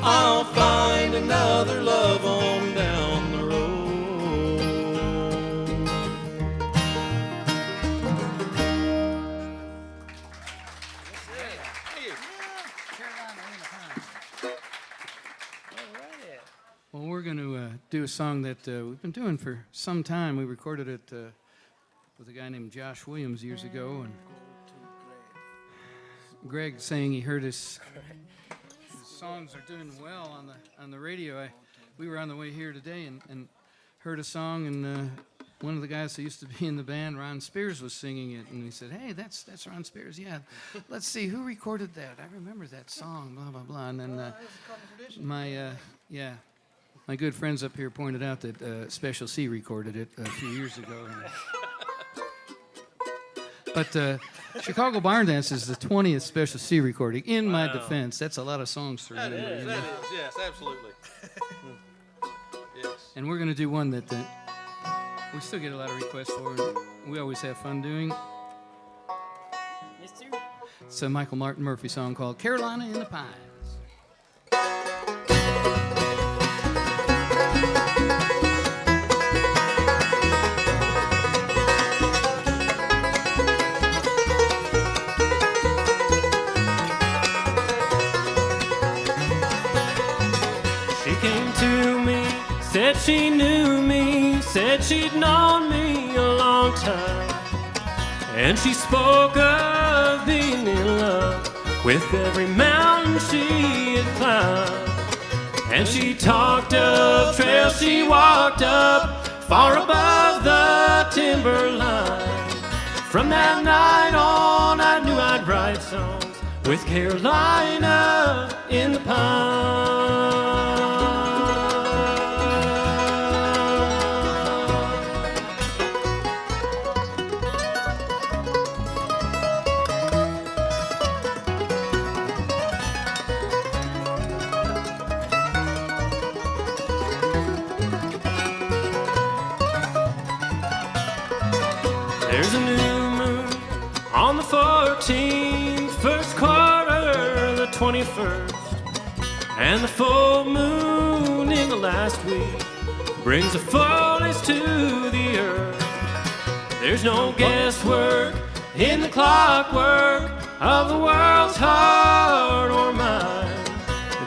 I'll find another love on down the road. Well, we're going to do a song that we've been doing for some time. We recorded it with a guy named Josh Williams years ago, and Greg saying he heard his songs are doing well on the radio. We were on the way here today and heard a song, and one of the guys who used to be in the band, Ron Spears, was singing it, and he said, "Hey, that's Ron Spears. Yeah, let's see who recorded that. I remember that song." Blah blah blah. And then my good friends up here pointed out that Special C recorded it a few years ago. But Chicago Barn Dance is the 20th Special C recording. In my defense, that's a lot of songs to remember. That is, yes, absolutely. Yes. And we're going to do one that we still get a lot of requests for, and we always have fun doing. It's a Michael Martin Murphey song called Carolina in the Pines. Said she knew me, said she'd known me a long time. And she spoke of being in love with every mountain she had climbed. And she talked of trails she walked up far above the timberline. From that night on, I knew I'd write songs with Carolina in the Pines. There's a new moon on the 14th, first quarter, the 21st, and the full moon in the last week brings the foliage to the earth. There's no guesswork in the clockwork of the world's heart or mind.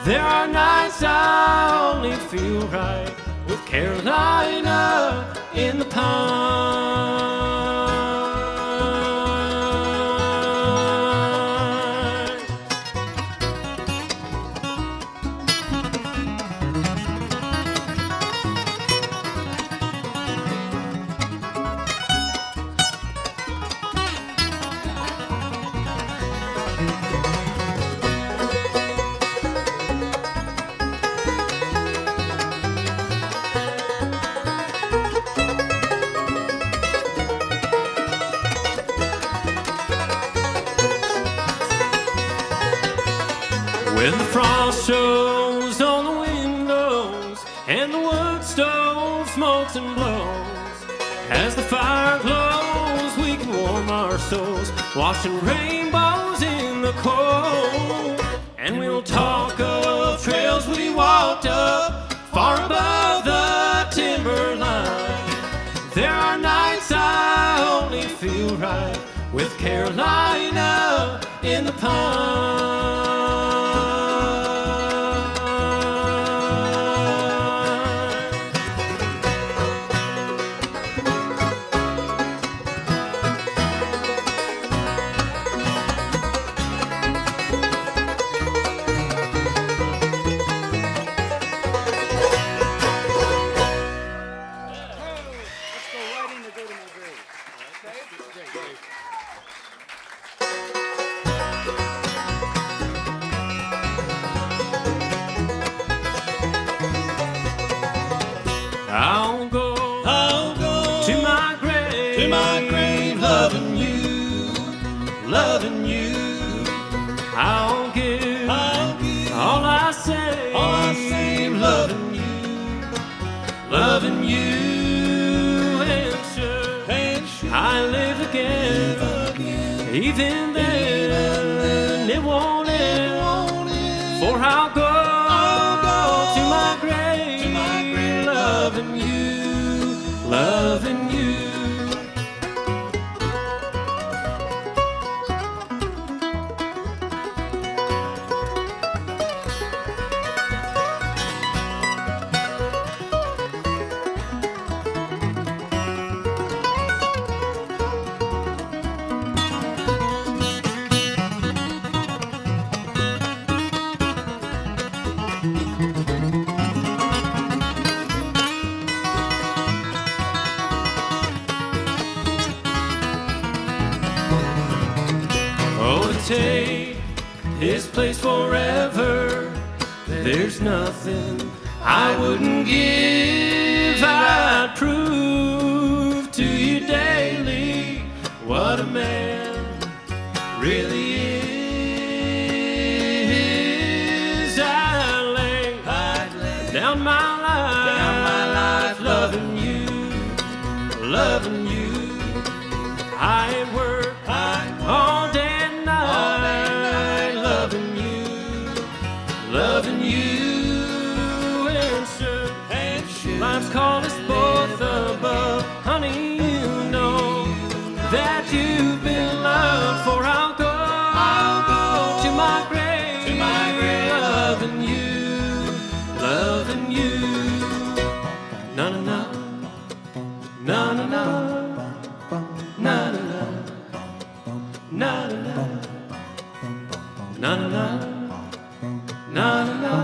There are nights I only feel right with Carolina in the Pines. When the frost shows on the windows and the wood stove smokes and blows, as the fire glows we can warm our our souls, washing rainbows in the cold. And we'll talk of trails we walked up far above the timberline. There are nights I only feel right with Carolina in the pine. I'll go to my grave, loving you, loving you. I'll give all I say, loving you, and sure I live again, even then it won't end, for I'll go to my grave, loving you, loving you. Oh, to take his place forever, there's nothing I wouldn't give. I'd prove to you daily what a man really is. I'd lay down my life, loving you, loving you. I work all day and night, loving you, loving you, and sure life's called us both above. Honey, you know that you've been loved, for I'll go to my grave, loving you, loving you. Na na na, na na na, na na na. Na na na, na na na, na na na,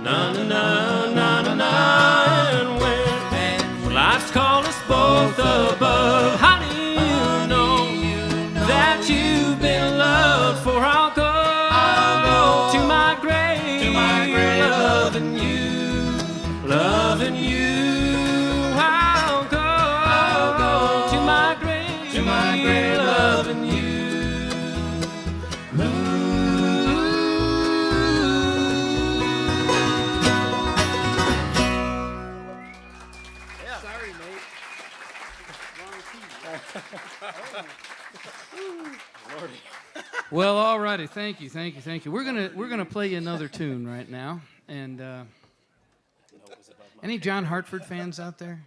na na na, na na na. And when life's called us both above, honey, you know that you've been loved, for I'll go to my grave, loving you, loving you. Loving you. Sorry, Nate. Well, all righty. Thank you. We're gonna play you another tune right now. And any John Hartford fans out there?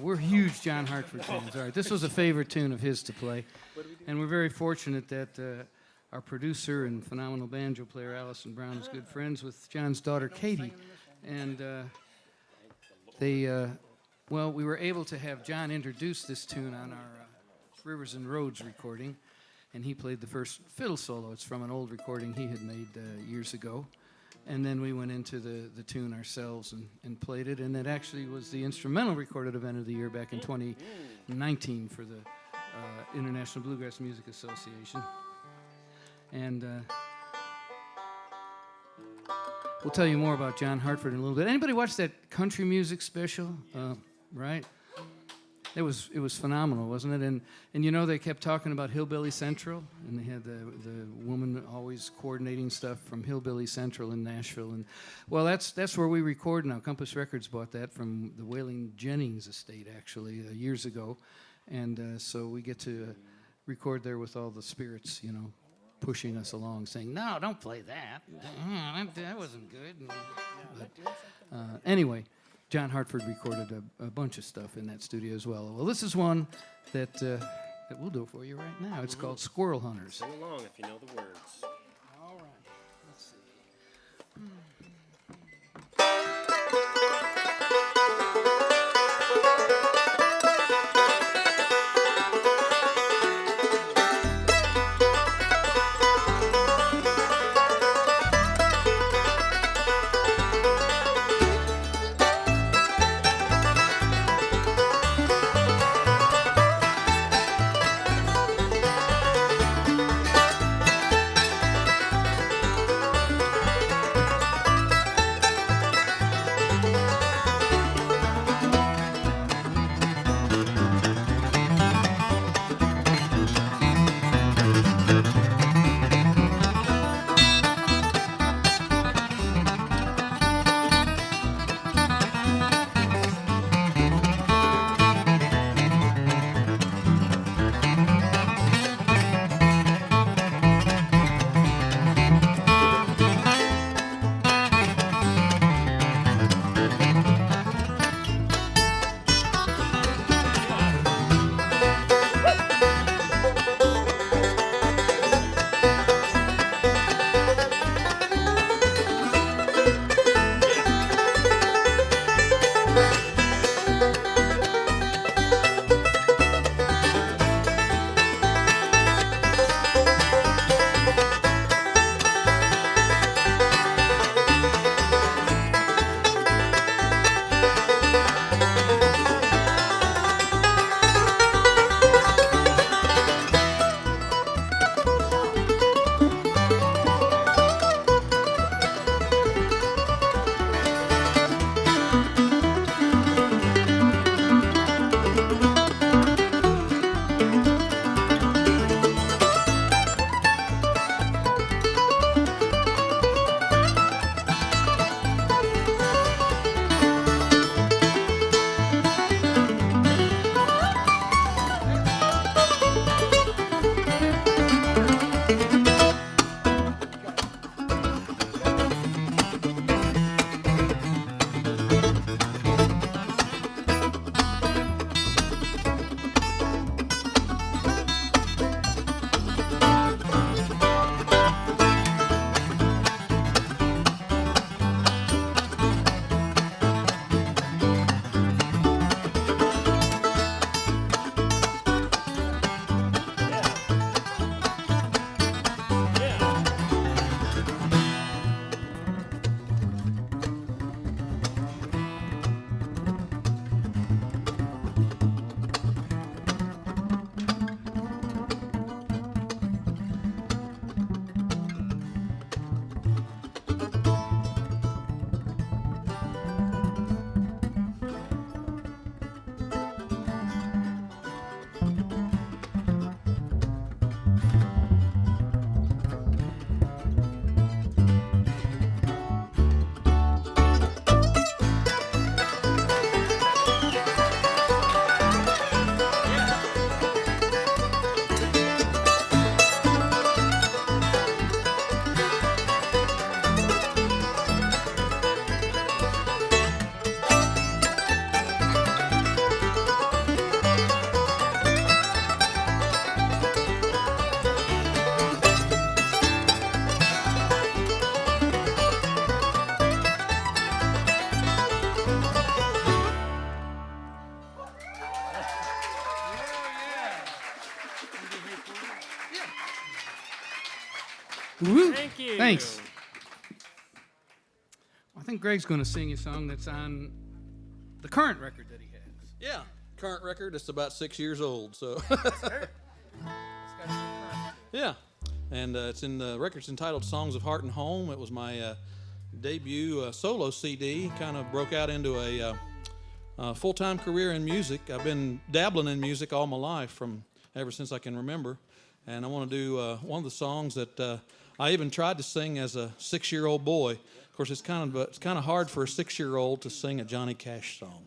We're huge John Hartford fans. All right, this was a favorite tune of his to play, and we're very fortunate that our producer and phenomenal banjo player Allison Brown is good friends with John's daughter Katie, and we were able to have John introduce this tune on our Rivers and Roads recording, and he played the first fiddle solo. It's from an old recording he had made years ago. And then we went into the tune ourselves and played it. And it actually was the instrumental recorded event of the year back in 2019 for the International Bluegrass Music Association. And we'll tell you more about John Hartford in a little bit. Anybody watch that country music special? Right? it was phenomenal, wasn't it? And you know, they kept talking about Hillbilly Central, and they had the woman always coordinating stuff from Hillbilly Central in Nashville. And well, that's where we record now. Compass Records bought that from the Wailing Jennings estate actually years ago, and so we get to record there with all the spirits, you know, pushing us along, saying, "No, don't play that. That wasn't good." But anyway. John Hartford recorded a bunch of stuff in that studio as well. Well, this is one that we'll do for you right now. It's called Squirrel Hunters. Sing along if you know the words. All right. Let's see. Woo. Thank you. Thanks. I think Greg's going to sing a song that's on the current record that he has. Yeah, current record. It's about 6 years old. So. Yeah, and it's in the record's entitled "Songs of Heart and Home." It was my debut solo CD. Kind of broke out into a full-time career in music. I've been dabbling in music all my life ever since I can remember. And I want to do one of the songs that I even tried to sing as a 6-year-old boy. Of course, it's kind of hard for a 6-year-old to sing a Johnny Cash song.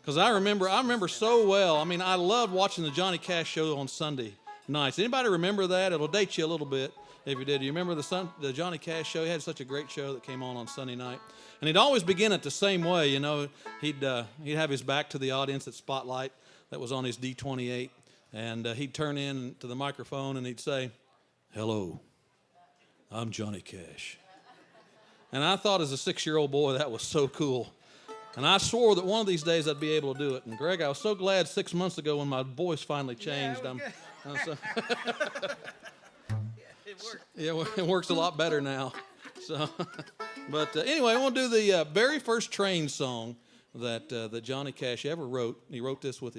Because I remember so well. I mean, I loved watching the Johnny Cash show on Sunday nights. Anybody remember that? It'll date you a little bit if you did. You remember the Johnny Cash show? He had such a great show that came on Sunday night. And he'd always begin it the same way, you know. He'd have his back to the audience at Spotlight that was on his D28. And he'd turn in to the microphone and he'd say, "Hello, I'm Johnny Cash." And I thought as a 6-year-old boy that was so cool. And I swore that one of these days I'd be able to do it. And Greg, I was so glad 6 months ago when my voice finally changed. It works a lot better now. So, but anyway, I want to do the very first train song that Johnny Cash ever wrote. He wrote this with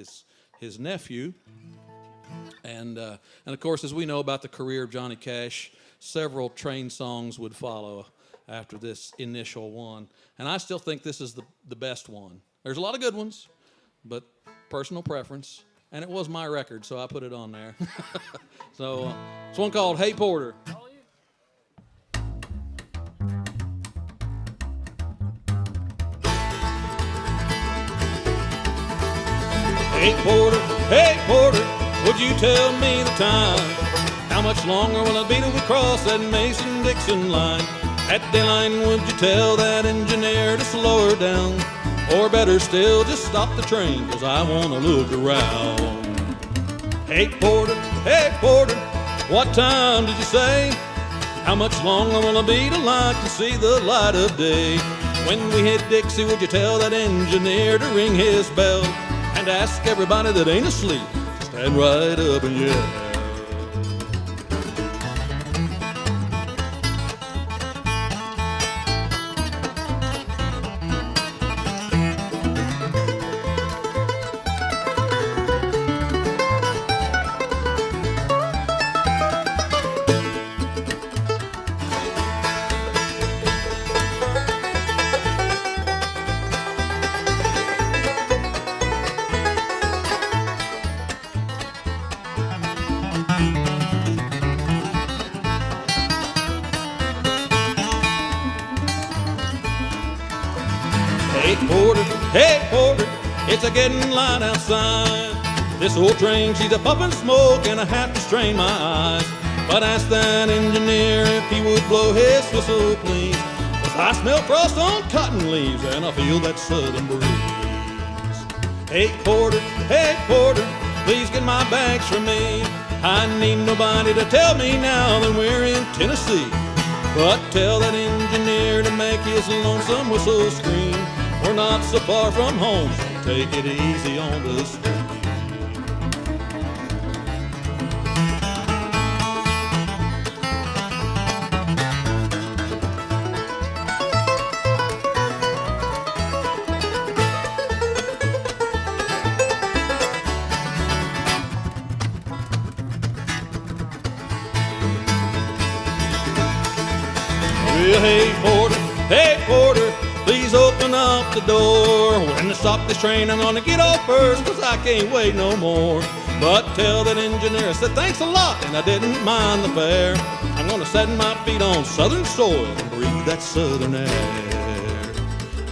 his nephew. And of course, as we know about the career of Johnny Cash, several train songs would follow after this initial one. And I still think this is the best one. There's a lot of good ones, but personal preference. And it was my record, so I put it on there. So it's one called Hey Porter. Hey Porter, would you tell me the time? How much longer will it be till we cross that Mason-Dixon line? At dayline, would you tell that engineer to slow her down? Or better still, just stop the train, 'cause I want to look around. Hey Porter, what time did you say? How much longer will it be till I can see the light of day? When we hit Dixie, would you tell that engineer to ring his bell? And ask everybody that ain't asleep to stand right up and yell. Hey Porter, it's a getting light outside. This old train, she's a puffin' smoke and I have to strain my eyes. But ask that engineer if he would blow his whistle, please. 'Cause I smell frost on cotton leaves and I feel that southern breeze. Hey Porter, please get my bags for me. I need nobody to tell me now that we're in Tennessee. But tell that engineer to make his lonesome whistle scream. We're not so far from home, so take it easy on the street. Well, hey Porter, please open up the door. When to stop this train, I'm gonna get off first, 'cause I can't wait no more. But tell that engineer I said thanks a lot and I didn't mind the fare. I'm gonna set my feet on southern soil and breathe that southern air.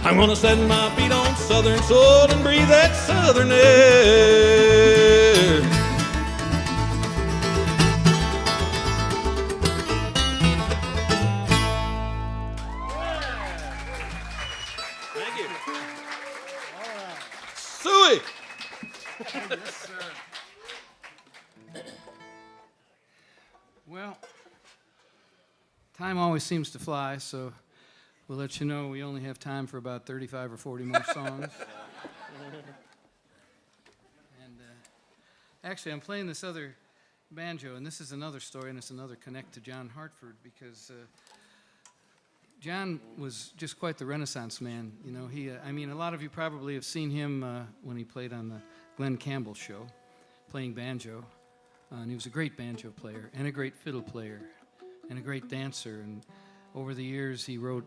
I'm gonna set my feet on southern soil and breathe that southern air. Well, time always seems to fly, so we'll let you know we only have time for about 35 or 40 more songs. And actually, I'm playing this other banjo, and this is another story, and it's another connect to John Hartford, because John was just quite the Renaissance man. You know, I mean, a lot of you probably have seen him when he played on the Glenn Campbell show, playing banjo. And he was a great banjo player and a great fiddle player and a great dancer. And over the years, he wrote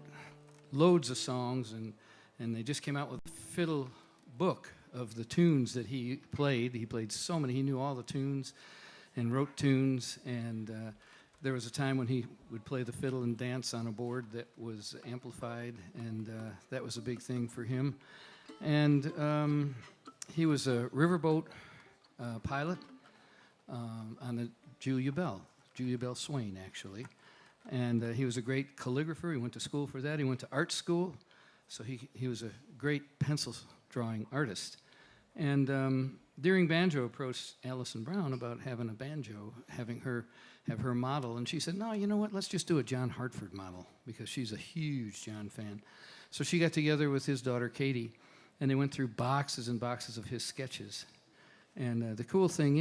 loads of songs and and they just came out with a fiddle book of the tunes that he played. He played so many. He knew all the tunes and wrote tunes, and there was a time when he would play the fiddle and dance on a board that was amplified, and that was a big thing for him. And he was a riverboat pilot on the Julia Bell Swain, actually. And he was a great calligrapher. He went to school for that. He went to art school, so he was a great pencil drawing artist. And Deering Banjo approached Alison Brown about having a banjo, having her have her model, and she said, no, you know what, let's just do a John Hartford model, because she's a huge John fan. So she got together with his daughter, Katie, and they went through boxes and boxes of his sketches. And the cool thing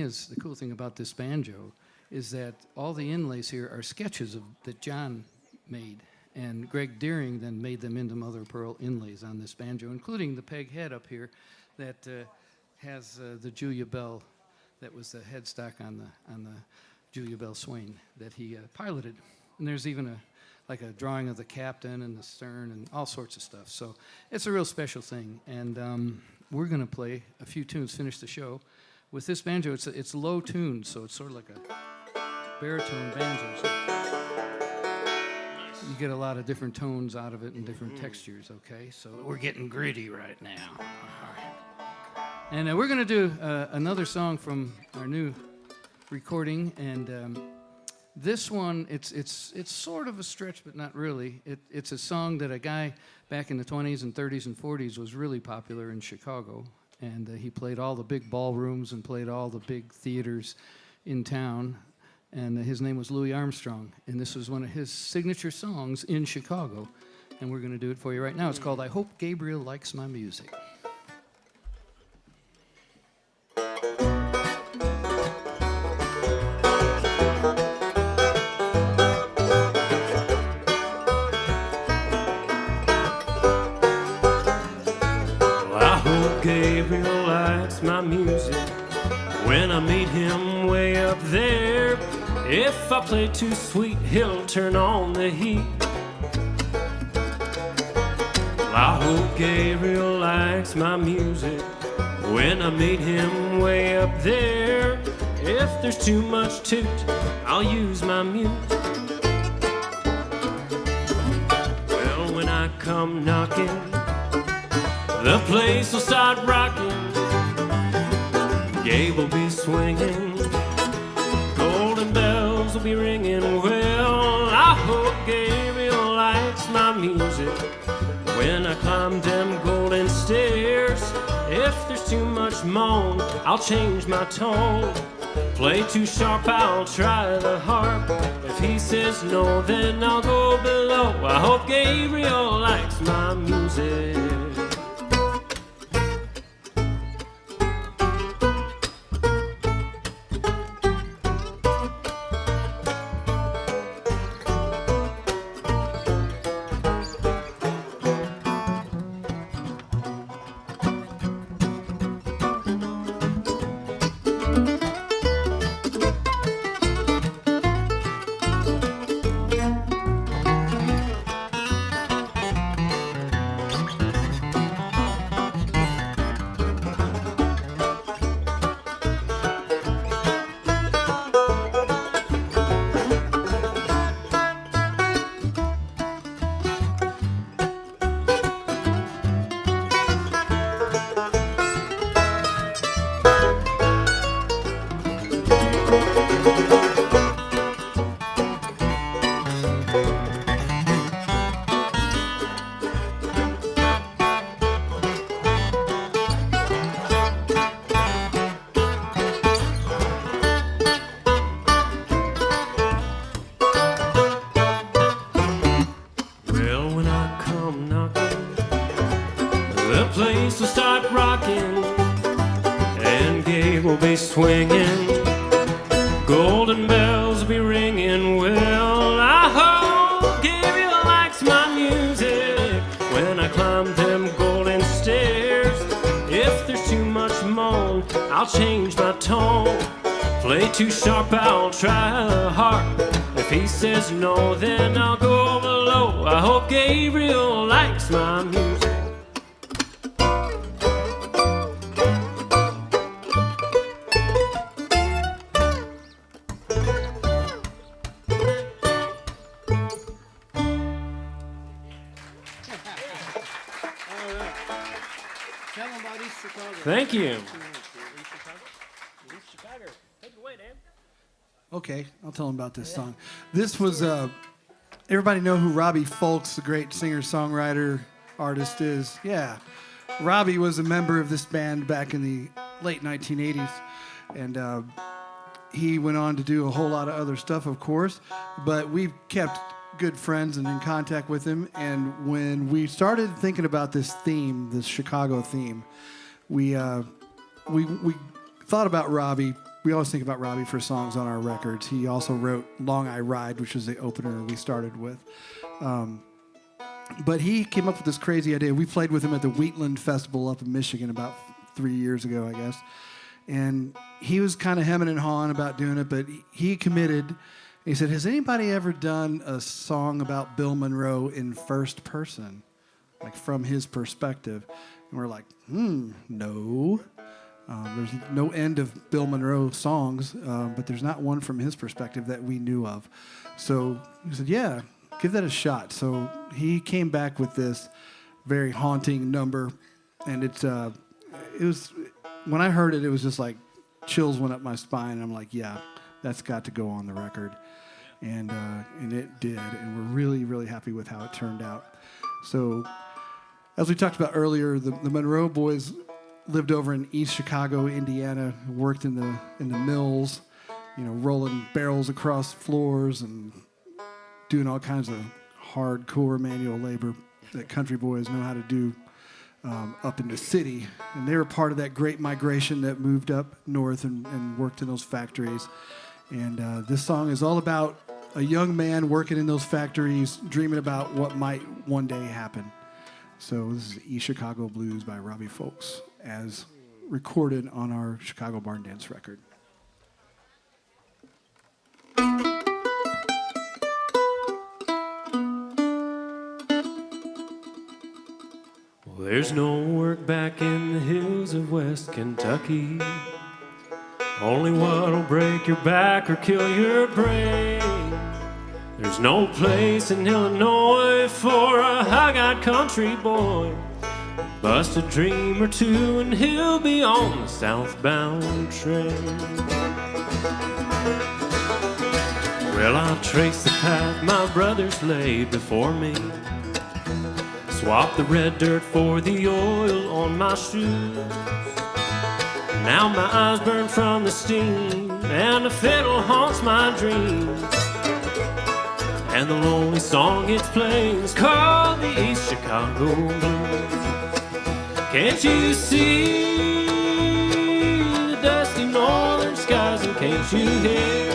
about this banjo is that all the inlays here are sketches that John made. And Greg Deering then made them into mother of pearl inlays on this banjo, including the peg head up here that has the Julia Bell, that was the headstock on the Julia Bell Swain that he piloted. And there's even a drawing of the captain and the stern and all sorts of stuff. So it's a real special thing. And we're going to play a few tunes, finish the show. With this banjo, it's low tuned, so it's sort of like a baritone banjo. So you get a lot of different tones out of it and different textures, okay? So we're getting gritty right now. All right. And we're going to do another song from our new recording, and this one, it's sort of a stretch, but not really. It's a song that a guy back in the 20s and 30s and 40s was really popular in Chicago, and he played all the big ballrooms and played all the big theaters in town, and his name was Louis Armstrong, and this was one of his signature songs in Chicago, and we're going to do it for you right now. It's called I Hope Gabriel Likes My Music. Gabriel likes my music when I meet him way up there. If I play too sweet, he'll turn on the heat. Well, I hope Gabriel likes my music when I meet him way up there. If there's too much toot, I'll use my mute. Well, when I come knocking, the place will start rocking. Gabe will be swinging, golden bells will be ringing. Well, I hope Gabriel likes my music when I climb them golden stairs. If there's too much moan, I'll change my tone. Play too sharp, I'll try the harp. If he says no, then I'll go below. I hope Gabriel likes my music. Swinging, golden bells will be ringing. Well, I hope Gabriel likes my music when I climb them golden stairs. If there's too much moan, I'll change my tone. Play too sharp, I'll try the harp. If he says no, then I'll go below. I hope Gabriel likes my music. Thank you. Take it away, Dan. Okay, I'll tell them about this song. This was, everybody know who Robbie Fulks, the great singer-songwriter, artist is? Yeah. Robbie was a member of this band back in the late 1980s, and he went on to do a whole lot of other stuff, of course, but we've kept good friends and in contact with him, and when we started thinking about this theme, this Chicago theme, we thought about Robbie. We always think about Robbie for songs on our records. He also wrote Long I Ride, which was the opener we started with. But he came up with this crazy idea. We played with him at the Wheatland Festival up in Michigan about 3 years ago, I guess. And he was kind of hemming and hawing about doing it, but he committed. He said, has anybody ever done a song about Bill Monroe in first person, like from his perspective? And we're like, no. There's no end of Bill Monroe songs, but there's not one from his perspective that we knew of. So he said, yeah, give that a shot. So he came back with this very haunting number, and it was, when I heard it, it was just like chills went up my spine, and I'm like, yeah, that's got to go on the record. And it did, and we're really, really happy with how it turned out. So as we talked about earlier, the Monroe boys lived over in East Chicago, Indiana, worked in the mills, rolling barrels across floors and doing all kinds of hardcore manual labor that country boys know how to do up in the city. And they were part of that great migration that moved up north and worked in those factories. And this song is all about a young man working in those factories, dreaming about what might one day happen. So this is East Chicago Blues by Robbie Fulks, as recorded on our Chicago Barn Dance record. Well, there's no work back in the hills of West Kentucky. Only what'll break your back or kill your brain. There's no place in Illinois for a high-got country boy. Bust a dream or two and he'll be on the southbound train. Well, I'll trace the path my brothers laid before me. Swap the red dirt for the oil on my shoes. Now my eyes burn from the steam and the fiddle haunts my dreams. And the lonely song it's playing is called the East Chicago Blues. Can't you see the dusty northern skies, and can't you hear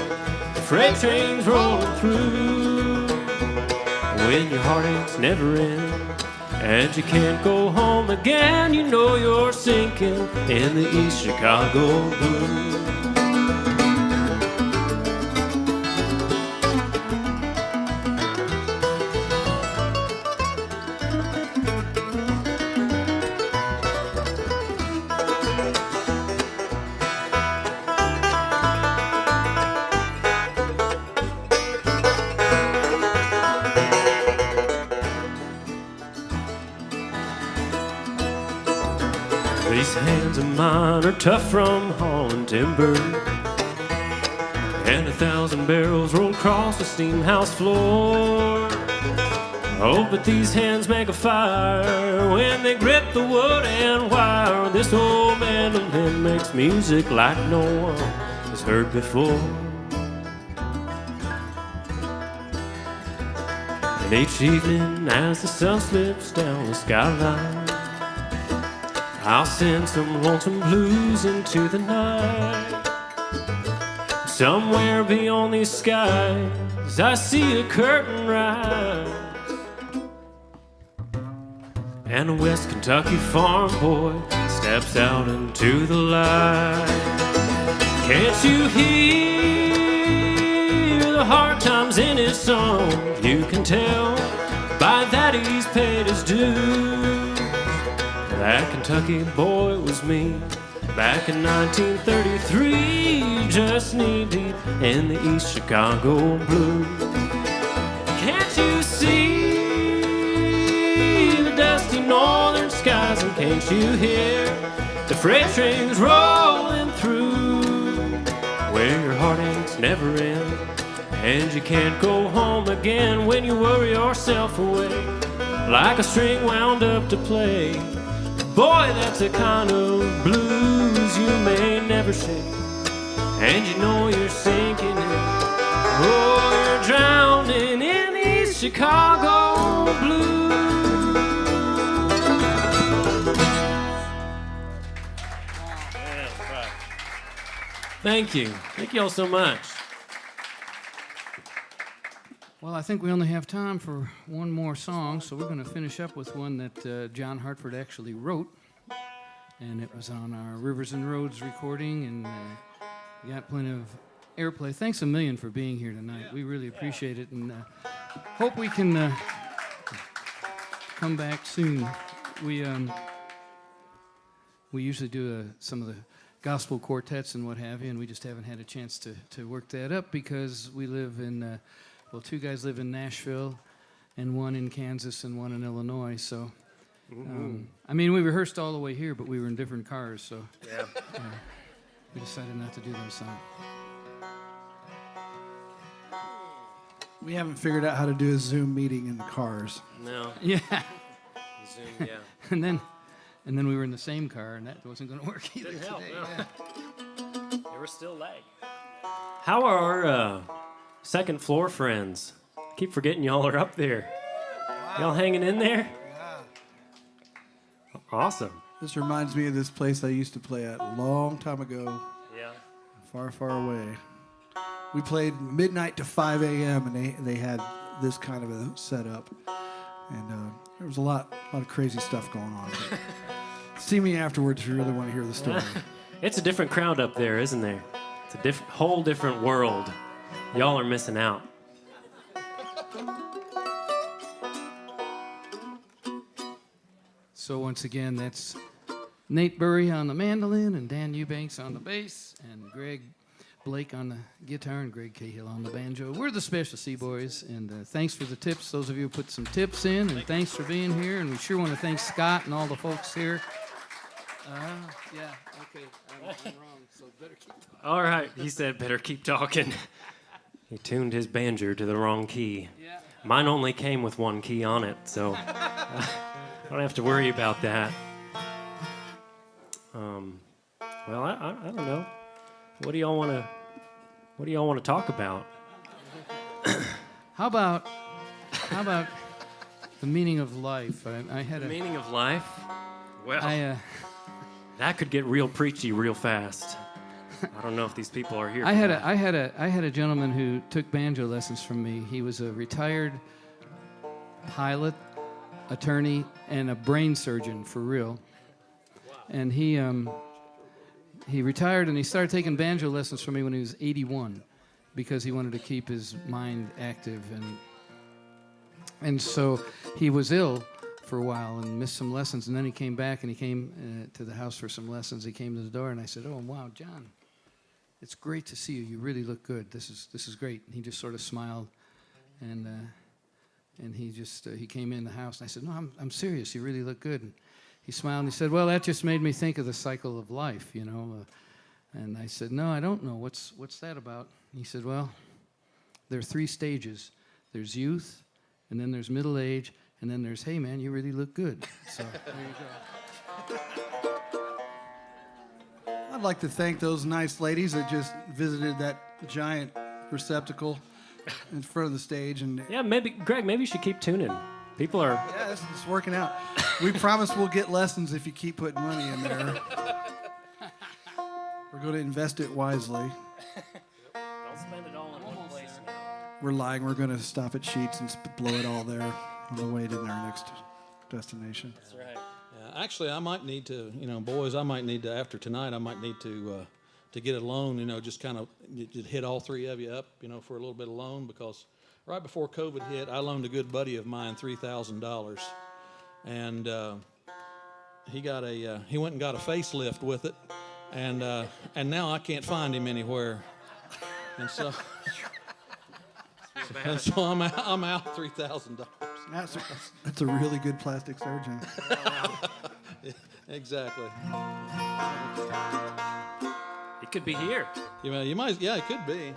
the freight trains rolling through? When your heartaches never end and you can't go home again, you know you're sinking in the East Chicago Blues. These hands of mine are tough from hauling timber, and 1,000 barrels roll across the steam house floor. Oh, but these hands make a fire when they grip the wood and wire. This old mandolin makes music like no one has heard before. And each evening as the sun slips down the skyline, I'll send some lonesome blues into the night. Somewhere beyond these skies, I see a curtain rise, and a West Kentucky farm boy steps out into the light. Can't you hear the hard times in his song? You can tell by that he's paid his dues. That Kentucky boy was me back in 1933, just knee-deep in the East Chicago Blues. Can't you see the dusty northern skies, and can't you hear the freight train's rolling through, where your heartaches never end, and you can't go home again when you worry yourself away, like a string wound up to play. Boy, that's a kind of blues you may never shake, and you know you're sinking in. Oh, you're drowning in these Chicago blues. Thank you. Thank you all so much. Well, I think we only have time for one more song, so we're going to finish up with one that John Hartford actually wrote, and it was on our Rivers and Roads recording, and we got plenty of airplay. Thanks a million for being here tonight. We really appreciate it, and hope we can come back soon. We usually do some of the gospel quartets and what have you, and we just haven't had a chance to work that up because we live in, well, two guys live in Nashville, and one in Kansas and one in Illinois, so, I mean, we rehearsed all the way here, but we were in different cars, so we decided not to do those songs. We haven't figured out how to do a Zoom meeting in the cars. No. Yeah. Zoom, yeah. And then we were in the same car, and that wasn't going to work either. Didn't help, today. no. Yeah. There was still lag. How are our second floor friends? Keep forgetting y'all are up there. Y'all hanging in there? Yeah. Awesome. This reminds me of this place I used to play at a long time ago, Yeah. far, far away. We played midnight to 5 a.m. and they had this kind of a setup, and there was a lot of crazy stuff going on. See me afterwards if you really want to hear the story. It's a different crowd up there, isn't there? It's a whole different world. Y'all are missing out. So once again, that's Nate Burie on the mandolin and Dan Eubanks on the bass and Greg Blake on the guitar and Greg Cahill on the banjo. We're the Special C Boys, and thanks for the tips, those of you who put some tips in, and thanks for being here, and we sure want to thank Scott and all the folks here. Yeah, okay, I'm wrong, so better keep talking. All right, he said better keep talking. He tuned his banjo to the wrong key. Yeah. Mine only came with one key on it, so I don't have to worry about that. Well, I don't know. What do y'all want to talk about? How about the meaning of life? I had The a meaning of life? Well, that could get real preachy real fast. I don't know if these people are here. I for had that. a gentleman who took banjo lessons from me. He was a retired pilot, attorney, and a brain surgeon for real. Wow. And he retired and he started taking banjo lessons from me when he was 81 because he wanted to keep his mind active, and so he was ill for a while and missed some lessons, and then he came back and he came to the house for some lessons. He came to the door and I said, "Oh, wow, John, it's great to see you. You really look good. This is great." And he just sort of smiled, and he came in the house, and I said, "No, I'm serious. You really look good." And he smiled and he said, "Well, that just made me think of the cycle of life, you know." And I said, "No, I don't know. What's that about?" And he said, "Well, there are 3 stages. There's youth, and then there's middle age, and then there's, hey, man, you really look good." So there you go. I'd like to thank those nice ladies that just visited that giant receptacle in front of the stage. And Yeah, maybe, Greg, maybe you should keep tuning. People are... yeah, it's working out. We promise we'll get lessons if you keep putting money in there. We're going to invest it wisely. Don't spend it all in one place now. We're lying. We're going to stop at Sheets and blow it all there on the way to our next destination. That's right. Yeah, actually, I might need to, boys, after tonight, I might need to get a loan, just kind of hit all 3 of you up, for a little bit of loan, because right before COVID hit, I loaned a good buddy of mine $3,000, and he went and got a facelift with it, and now I can't find him anywhere, and so I'm out $3,000. That's a really good plastic surgeon. Exactly. It could be here. Yeah, it could be.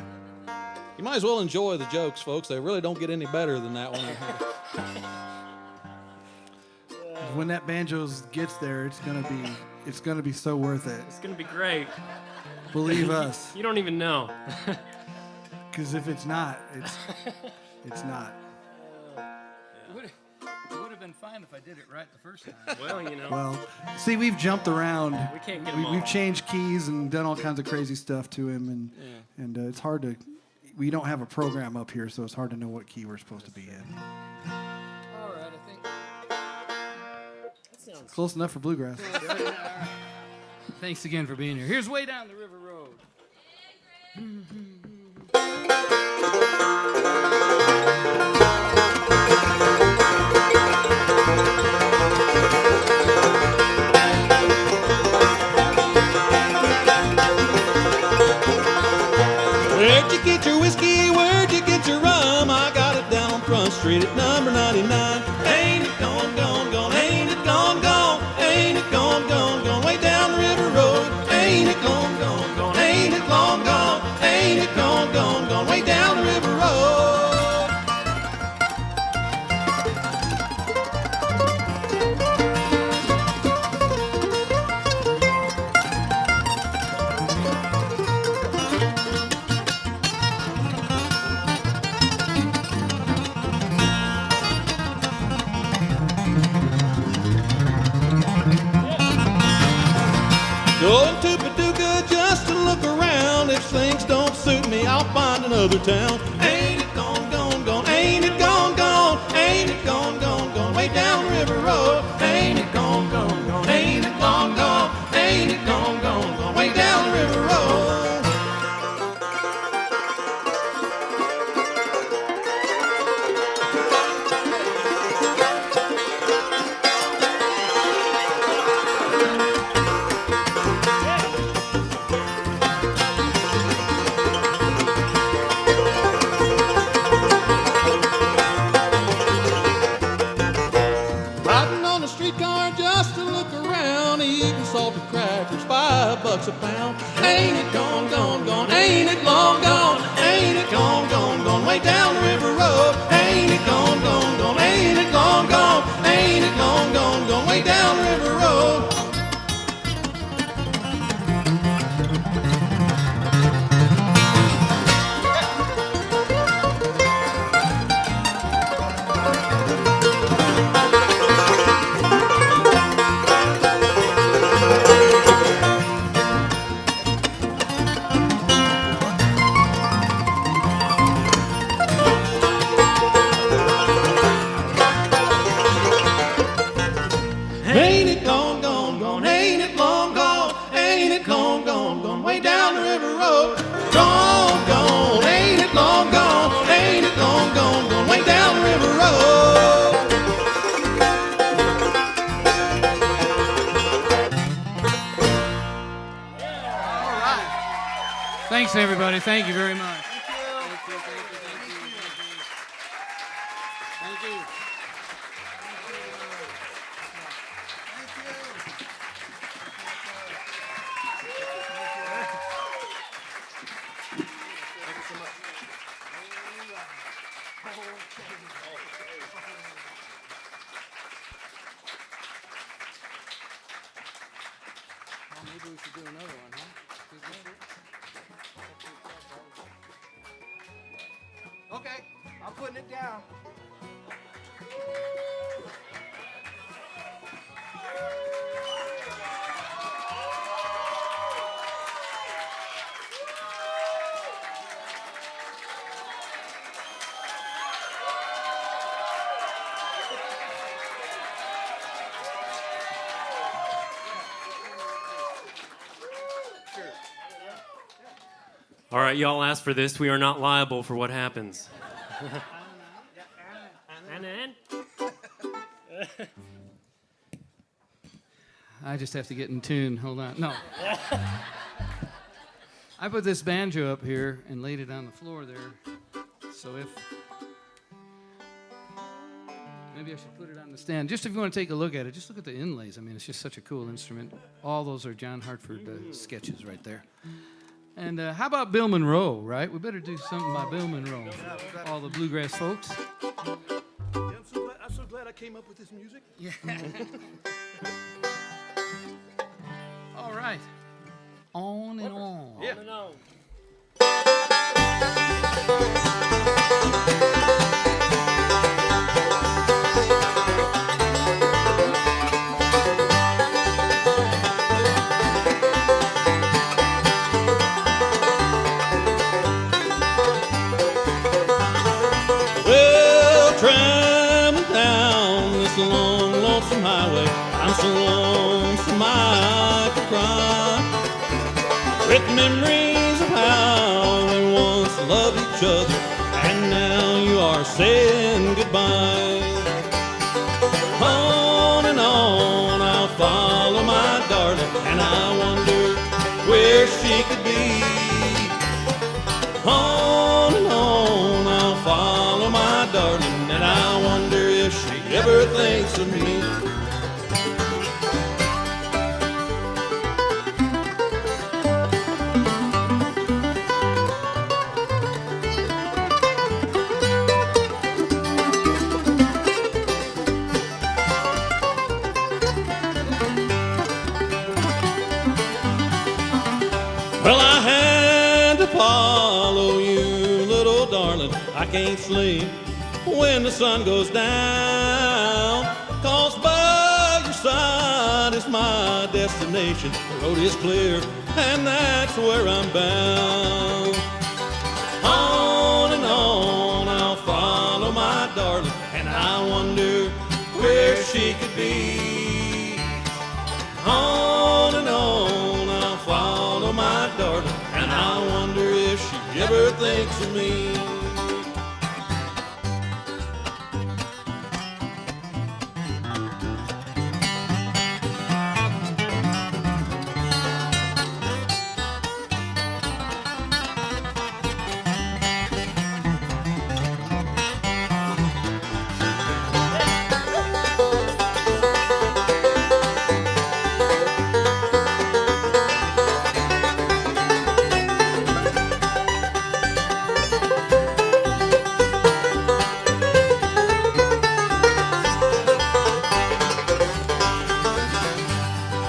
You might as well enjoy the jokes, folks. They really don't get any better than that one. When that banjo gets there, it's gonna be so worth it. It's gonna be great. Believe us. You don't even know. Because if it's not, it's not. It would have been fine if I did it right the first time. Well, you know. Well, see, we've jumped around. We can't get them all. We've changed keys and done all kinds of crazy stuff to him, and it's hard to. We don't have a program up here, so it's hard to know what key we're supposed to be in. All right, I think. That sounds Close enough for Bluegrass. Thanks again for being here. Here's Way Down the River Road. Where'd you get your whiskey? Where'd you get your rum? I got it down on Front Street at number 99. Ain't it gone, gone, gone? Ain't it gone, gone? Ain't it gone, gone, gone? Way down the river road. Ain't it gone, gone, gone? Ain't it gone, gone? Ain't it gone, gone, gone? Way down the river road. Going to Paducah just to look around. If things don't suit me, I'll find another town. Ain't it gone, gone, gone? Ain't it gone, gone? Ain't it gone, gone, gone? Way down the river road. Ain't it gone, gone, gone? Ain't it gone, gone? Ain't it gone, gone, gone? Way down the river road. Riding on a streetcar just to look around, eating salted crackers, $5 a pound. Ain't it gone, gone, gone? Ain't it long gone? Ain't it gone, gone, gone? Way down the river road. Ain't it gone, gone, gone? Ain't it gone, gone? Ain't it gone, gone, gone? Way down the river road. Ain't it gone, gone, gone? Ain't it long gone? Ain't it gone, gone, gone? Way down the river road. Gone, gone. Ain't it long gone? Ain't it gone, gone, gone? Way down the river road. Thanks, everybody. Thank you very much. Maybe we should do another one, huh? Okay, I'm putting it down. All right, y'all asked for this. We are not liable for what happens. I just have to get in tune. Hold on. No. I put this banjo up here and laid it on the floor there. So if Maybe I should put it on the stand. Just if you want to take a look at it, just look at the inlays. I mean, it's just such a cool instrument. All those are John Hartford sketches right there. And how about Bill Monroe, right? We better do something by Bill Monroe. All the bluegrass folks. I'm so glad I came up with this music. Yeah. All right. On and on. Yeah. On and on. Well, traveling down this long, lonesome highway, I'm so lonesome I could cry. With memories of how we once loved each other, and now you are saying goodbye. On and on I'll follow my darling, and I wonder where she could be. On and on I'll follow my darling, and I wonder if she ever thinks of me. Well, I had to follow you, little darling. I can't sleep when the sun goes down, 'cause by your side is my destination. The road is clear, and that's where I'm bound. On and on I'll follow my darling, and I wonder where she could be. On and on I'll follow my darling, and I wonder if she ever thinks of me.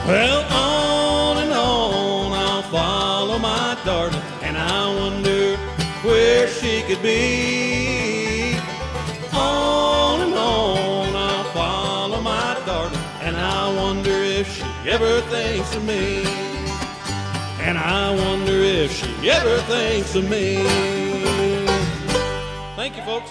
Well, on and on I'll follow my darling, and I wonder where she could be. On and on I'll follow my darling, and I wonder if she ever thinks of me. And I wonder if she ever thinks of me. Thank you, folks.